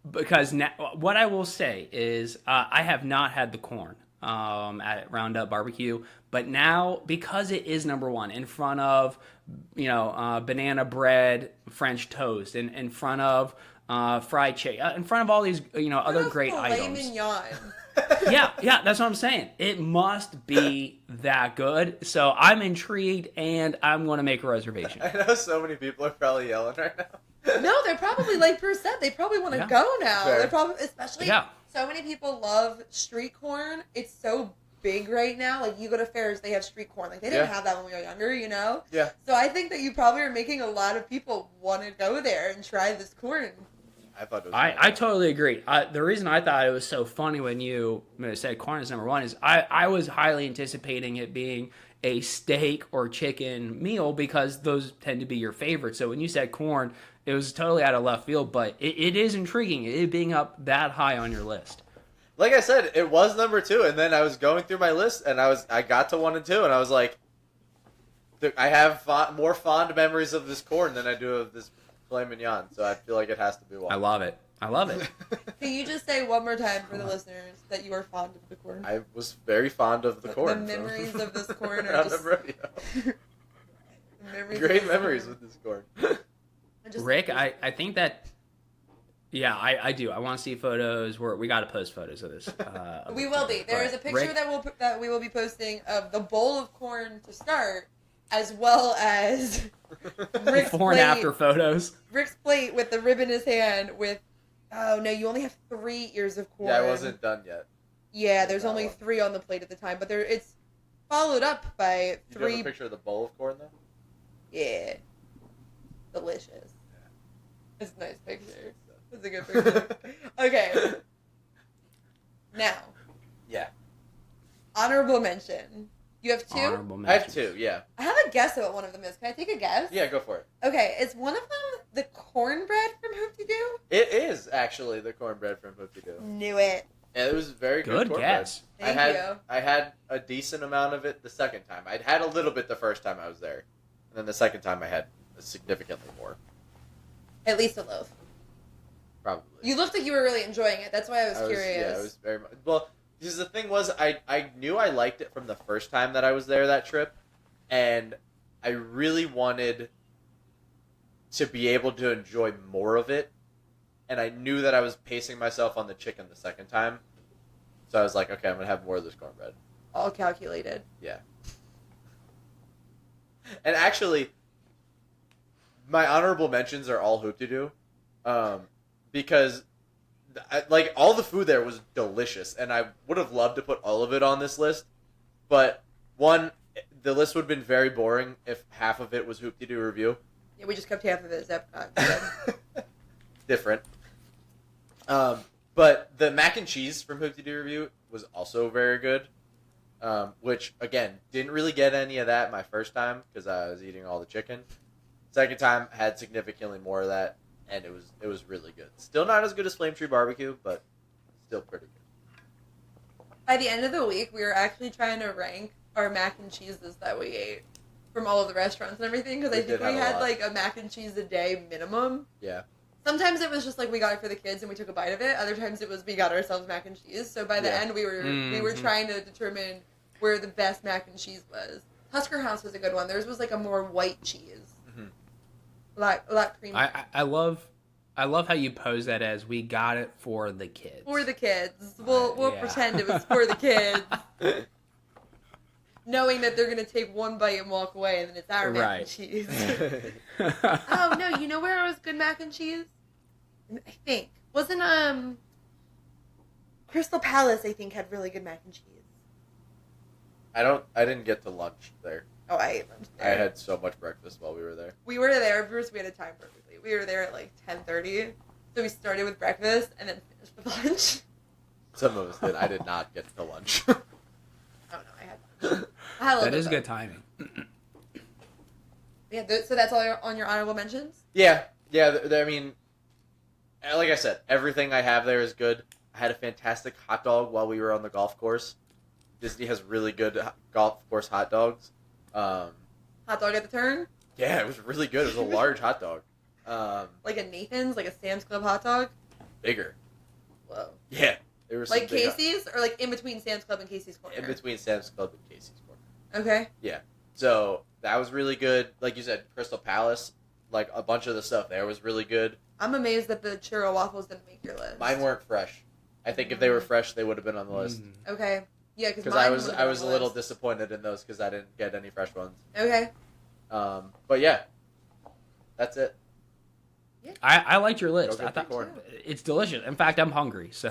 Because now, what I will say is I have not had the corn at Roundup Barbecue. But now, because it is number one, in front of, banana bread, French toast, and in front of fried chicken, in front of all these, other great items. Mignon. yeah, that's what I'm saying. It must be that good. So I'm intrigued, and I'm going to make a reservation. I know so many people are probably yelling right now. No, they're probably like percent. They probably want to go now. Fair. They're probably, especially so many people love street corn. It's so big right now. Like you go to fairs, they have street corn. Like they didn't have that when we were younger, Yeah. So I think that you probably are making a lot of people want to go there and try this corn. I thought it was I totally agree. The reason I thought it was so funny when you said corn is number one is I was highly anticipating it being a steak or chicken meal because those tend to be your favorites. So when you said corn, it was totally out of left field, but it is intriguing, it being up that high on your list. Like I said, it was number 2, and then I was going through my list, and I got to 1 and 2, and I was like, I have more fond memories of this corn than I do of this filet mignon, so I feel like it has to be 1. I love it. Can you just say one more time for the listeners that you are fond of the corn? I was very fond of the corn. The memories of this corn are just... Great memories with this corn. Rick, I think that... Yeah, I do. I want to see photos. We got to post photos of this. We will be. There is a picture Rick, that we will be posting of the bowl of corn to start, as well as Rick's before and after photos. Rick's plate with the rib in his hand with, oh no, you only have 3 ears of corn. Yeah, I wasn't done yet. Yeah, there's only 3 on the plate at the time, but it's followed up by 3. Do you have a picture of the bowl of corn, though? Yeah. Delicious. Yeah. It's a nice picture. It's a good picture. Okay. Now. Yeah. Honorable mention. You have 2? I have 2, yeah. I have a guess about one of them is. Can I take a guess? Yeah, go for it. Okay, is one of them the cornbread from Hoop-Dee-Doo? It is, actually, the cornbread from Hoop-Dee-Doo. Knew it. Yeah, it was very good cornbread. Guess. Thank you. I had a decent amount of it the second time. I'd had a little bit the first time I was there. And then the second time I had significantly more. At least a loaf. Probably. You looked like you were really enjoying it. That's why I was curious. Yeah, I was very much. Well, because the thing was, I knew I liked it from the first time that I was there that trip, and I really wanted to be able to enjoy more of it, and I knew that I was pacing myself on the chicken the second time, so I was like, okay, I'm going to have more of this cornbread. All calculated. Yeah. And actually, my honorable mentions are all Hoop-Dee-Doo. Because, all the food there was delicious, and I would have loved to put all of it on this list, but, one, the list would have been very boring if half of it was Hoop-Dee-Doo review. Yeah, we just kept half of it as Epcot. Different. But the mac and cheese from Hoop-Dee-Doo review was also very good, which, again, didn't really get any of that my first time, because I was eating all the chicken. Second time, had significantly more of that. And it was really good. Still not as good as Flame Tree Barbecue, but still pretty good. By the end of the week, we were actually trying to rank our mac and cheeses that we ate from all of the restaurants and everything, because I think we had a mac and cheese a day minimum. Yeah. Sometimes it was just we got it for the kids and we took a bite of it. Other times it was we got ourselves mac and cheese. So by the end, we were trying to determine where the best mac and cheese was. Husker House was a good one. Theirs was a more white cheese. A lot creamy. I love how you pose that as we got it for the kids. For the kids. We'll pretend it was for the kids. Knowing that they're going to take one bite and walk away, and then it's our mac and cheese. Oh, no, you know where it was good mac and cheese? I think. Wasn't, Crystal Palace, I think, had really good mac and cheese. I didn't get to lunch there. Oh, I ate lunch I there. had so much breakfast while we were there. We were there, Bruce, we had a time perfectly. We were there at like 10:30. So we started with breakfast and then finished with lunch. Some of us did. I did not get to lunch. Oh no, I had lunch. I had a little That bit is of good both. timing. Yeah, so that's all on your honorable mentions? Yeah. I mean, like I said, everything I have there is good. I had a fantastic hot dog while we were on the golf course. Disney has really good golf course hot dogs. Hot dog at the turn? Yeah, it was really good. It was a large hot dog. Like a Nathan's, like a Sam's Club hot dog? Bigger. Whoa. Yeah. There were some Like big Casey's, or like in between Sam's Club and Casey's Corner? in between Sam's Club and Casey's Corner. Okay. So that was really good. Like you said, Crystal Palace, like a bunch of the stuff there was really good. I'm amazed that the churro waffles didn't make your list. Mine weren't fresh. I think if they were fresh, they would have been on the list. Okay. Yeah, because Because I was a little disappointed in those because I didn't get any fresh ones. Okay. But yeah, that's it. I liked your list. Go get I thought the corn. it's delicious. In fact, I'm hungry. So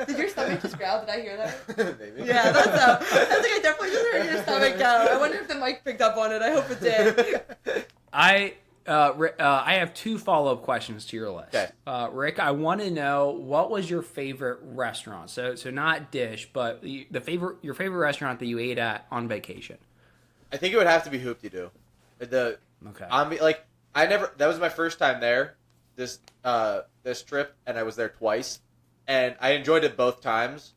Did your stomach just growl? Did I hear that? Maybe. Yeah, that's up. I was like, I definitely just heard your stomach go. I wonder if the mic picked up on it. I hope it did. I have two follow-up questions to your list. Okay. Rick, I want to know, what was your favorite restaurant? So not dish, but your favorite restaurant that you ate at on vacation. I think it would have to be Hoop-de-Doo. Okay. That was my first time there this trip, and I was there twice, and I enjoyed it both times.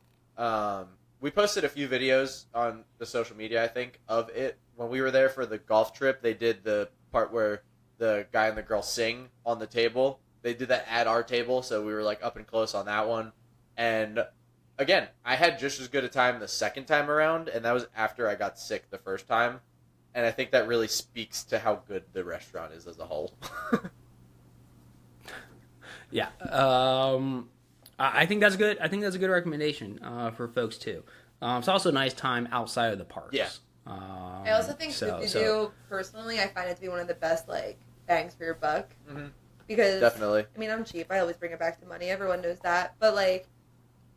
We posted a few videos on the social media, I think, of it. When we were there for the golf trip, they did the part where the guy and the girl sing on the table. They did that at our table, so we were like up and close on that one. And again, I had just as good a time the second time around, and that was after I got sick the first time. And I think that really speaks to how good the restaurant is as a whole. Yeah. I think that's good. I think that's a good recommendation for folks too. It's also a nice time outside of the parks. Yeah. I also think Hoop-de-Doo, personally, I find it to be one of the best, like, bangs for your buck. Mm-hmm. Because, Definitely. I mean, I'm cheap. I always bring it back to money. Everyone knows that. But, like,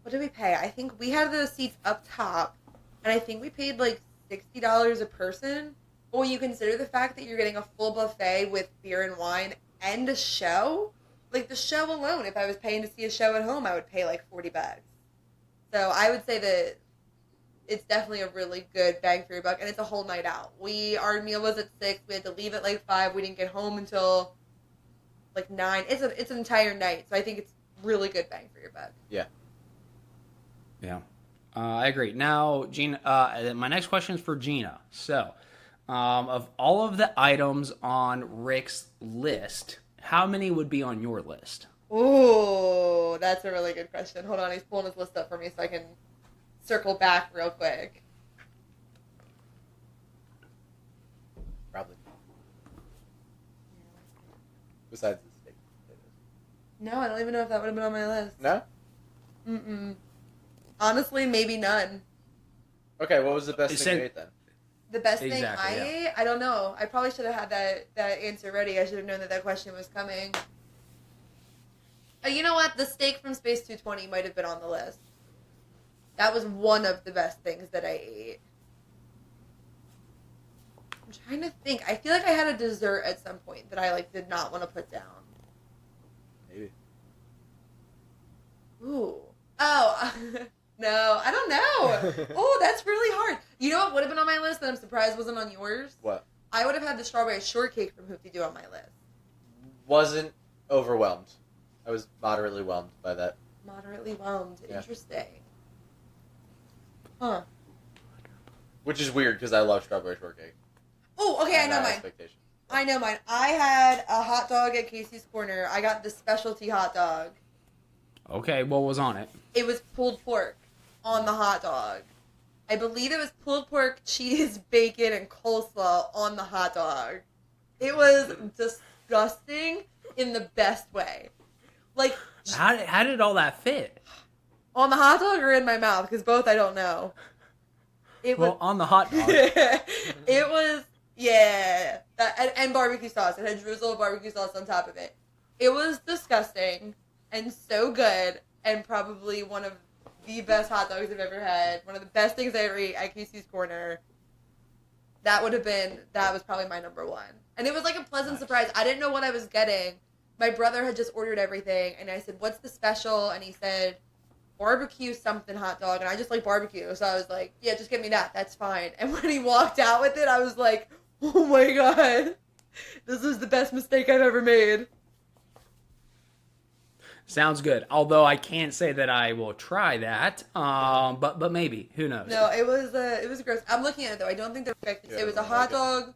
what did we pay? I think we had the seats up top, and I think we paid, like, $60 a person. But when you consider the fact that you're getting a full buffet with beer and wine and a show, like, the show alone, if I was paying to see a show at home, I would pay, like, $40. So I would say that it's definitely a really good bang for your buck, and it's a whole night out. Our meal was at 6. We had to leave at like 5. We didn't get home until like 9. It's an entire night, so I think it's really good bang for your buck. Yeah. Yeah. I agree. Now, Gina, my next question is for Gina. So, of all of the items on Rick's list, how many would be on your list? Ooh, that's a really good question. Hold on, he's pulling his list up for me so I can circle back real quick. Probably. Besides the steak. No, I don't even know if that would have been on my list. No? Mm-mm. Honestly, maybe none. Okay, what was the best thing you ate then? The best thing Exactly, I yeah. ate? I don't know. I probably should have had that answer ready. I should have known that question was coming. You know what? The steak from Space 220 might have been on the list. That was one of the best things that I ate. I'm trying to think. I feel like I had a dessert at some point that I like did not want to put down. Maybe. Ooh. Oh. No, I don't know. Oh, that's really hard. You know what would have been on my list that I'm surprised wasn't on yours? What? I would have had the strawberry shortcake from Hoop-de-Doo on my list. Wasn't overwhelmed. I was moderately whelmed by that. Moderately whelmed. Yeah. Interesting. Huh. Which is weird because I love strawberry shortcake. Oh, okay, I know mine. Expectation. I know mine. I had a hot dog at Casey's Corner. I got the specialty hot dog. Okay, what was on it? It was pulled pork on the hot dog. I believe it was pulled pork, cheese, bacon, and coleslaw on the hot dog. It was disgusting in the best way. Like, How did all that fit? on the hot dog or in my mouth? Because both I don't know. It Well, was. on the hot dog. It was, yeah. And barbecue sauce. It had drizzle of barbecue sauce on top of it. It was disgusting and so good, and probably one of the best hot dogs I've ever had. One of the best things I ever ate at Casey's Corner. That was probably my number one. And it was like a pleasant surprise. I didn't know what I was getting. My brother had just ordered everything, and I said, what's the special? And he said, barbecue something hot dog, and I just like barbecue. So I was like, yeah, just get me that. That's fine. And when he walked out with it, I was like, oh my God. This was the best mistake I've ever made. Sounds good. Although I can't say that I will try that, but maybe. Who knows? No, it was gross. I'm looking at it though. I don't think they're correct. It was a hot dog,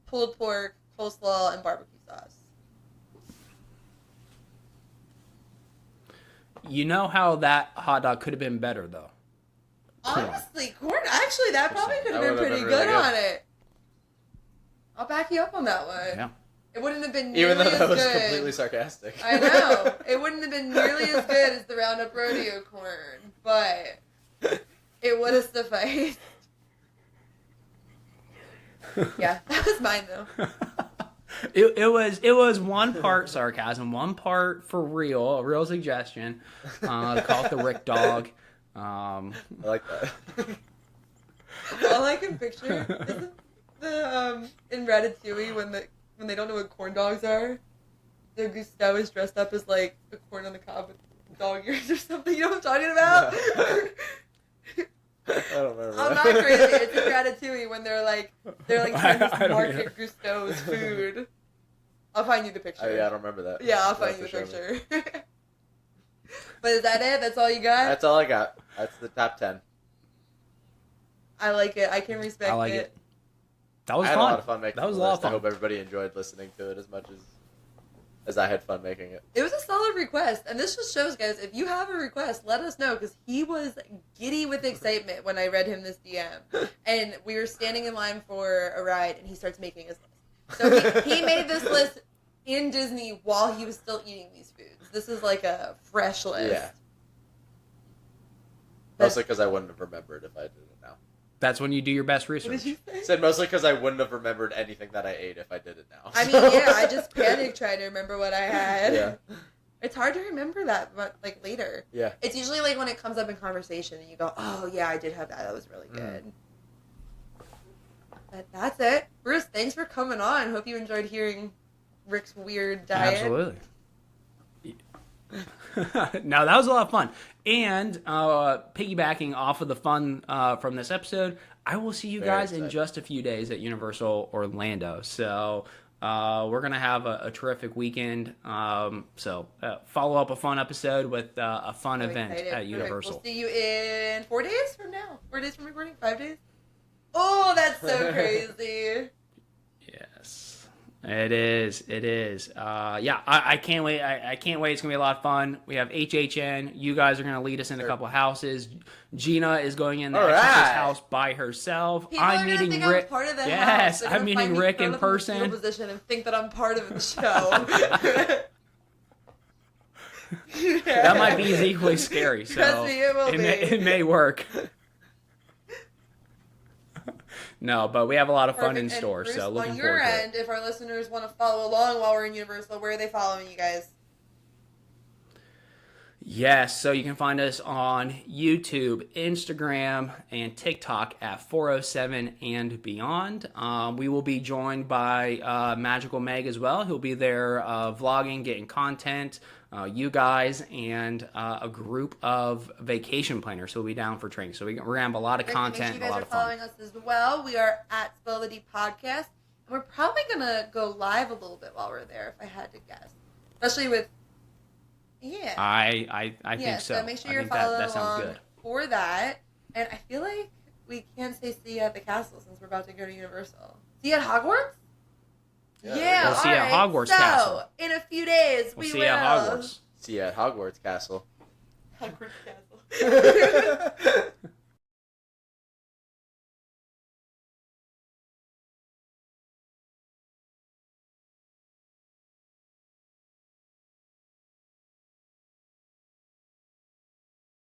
pulled pork, coleslaw, and barbecue sauce. You know how that hot dog could have been better though. Honestly, corn. Actually, that probably could have been pretty good on it. I'll back you up on that one. Yeah. It wouldn't have been nearly Even though that was good. completely sarcastic. I know. It wouldn't have been nearly as good as the Roundup Rodeo corn, but it would have sufficed. Yeah, that was mine though. It was one part sarcasm, one part for real, a real suggestion. Call it the Ric dog. I like that. All I can picture is the in Ratatouille when they don't know what corn dogs are, the Gusteau is dressed up as like a corn on the cob with dog ears or something. You know what I'm talking about? I don't remember. I'm not crazy. It's in Ratatouille when they're like trying to market Gusteau's food. I'll find you the picture. Oh, yeah, I don't remember that. Yeah, I'll find you the picture. But is that it? That's all you got? That's all I got. That's the top 10. I like it. I can respect I like it. That was I had fun. a lot of fun making That was the a lot list. of fun. I hope everybody enjoyed listening to it as much as I had fun making it. It was a solid request, and this just shows, guys, if you have a request, let us know, because he was giddy with excitement when I read him this DM. And we were standing in line for a ride, and he starts making his list. So he made this list in Disney while he was still eating these foods. This is like a fresh list. Yeah. Mostly because I wouldn't have remembered if I did it now. That's when you do your best What research. did you say? Said mostly because I wouldn't have remembered anything that I ate if I did it now. I mean, yeah, I just panicked trying to remember what I had. Yeah. It's hard to remember that, but like later. Yeah. It's usually like when it comes up in conversation and you go, oh yeah, I did have that. That was really good. But that's it. Bruce, thanks for coming on. Hope you enjoyed hearing Ric's weird diet. Absolutely. Now that was a lot of fun. And piggybacking off of the fun from this episode, I will see you Very guys in excited. just a few days at Universal Orlando. So we're going to have a terrific weekend. So follow up a fun episode with a fun I'm event excited. at Universal. We'll see you in 4 days from now. 4 days from recording? 5 days? Oh, that's so crazy. Yes, it is. It is. Yeah, I can't wait. I can't wait. It's gonna be a lot of fun. We have HHN. You guys are gonna lead us in a couple of houses. Gina is going in the All Exorcist right. house by herself. People are I'm gonna meeting think Ric. I'm part of the house. Yes, They're I'm gonna meeting find me Ric thrown in up the fetal person. position and think that I'm part of the show. That might be equally scary. So Trust me, it will be. It may work. No, but we have a lot of fun in And store. Bruce, So looking on your forward to it. end, if our listeners want to follow along while we're in Universal, where are they following you guys? Yes, so you can find us on YouTube, Instagram, and TikTok at 407 and beyond. We will be joined by Magical Meg as well. He'll be there vlogging, getting content, you guys, and a group of vacation planners who will be down for training. So we're going to have a lot of Great. content Make and sure a you lot guys of are fun. following us as well. We are at Spill the Deep Podcast. And we're probably going to go live a little bit while we're there, if I had to guess. Especially with... Yeah. I think so. Make sure I you're think following that sounds along good. for that. And I feel like we can't say see you at the castle since we're about to go to Universal. See you at Hogwarts? Yeah, we'll see you at alright. Hogwarts so, Castle. in a few days, We'll we see will. you at Hogwarts. See you at Hogwarts Castle. Hogwarts Castle.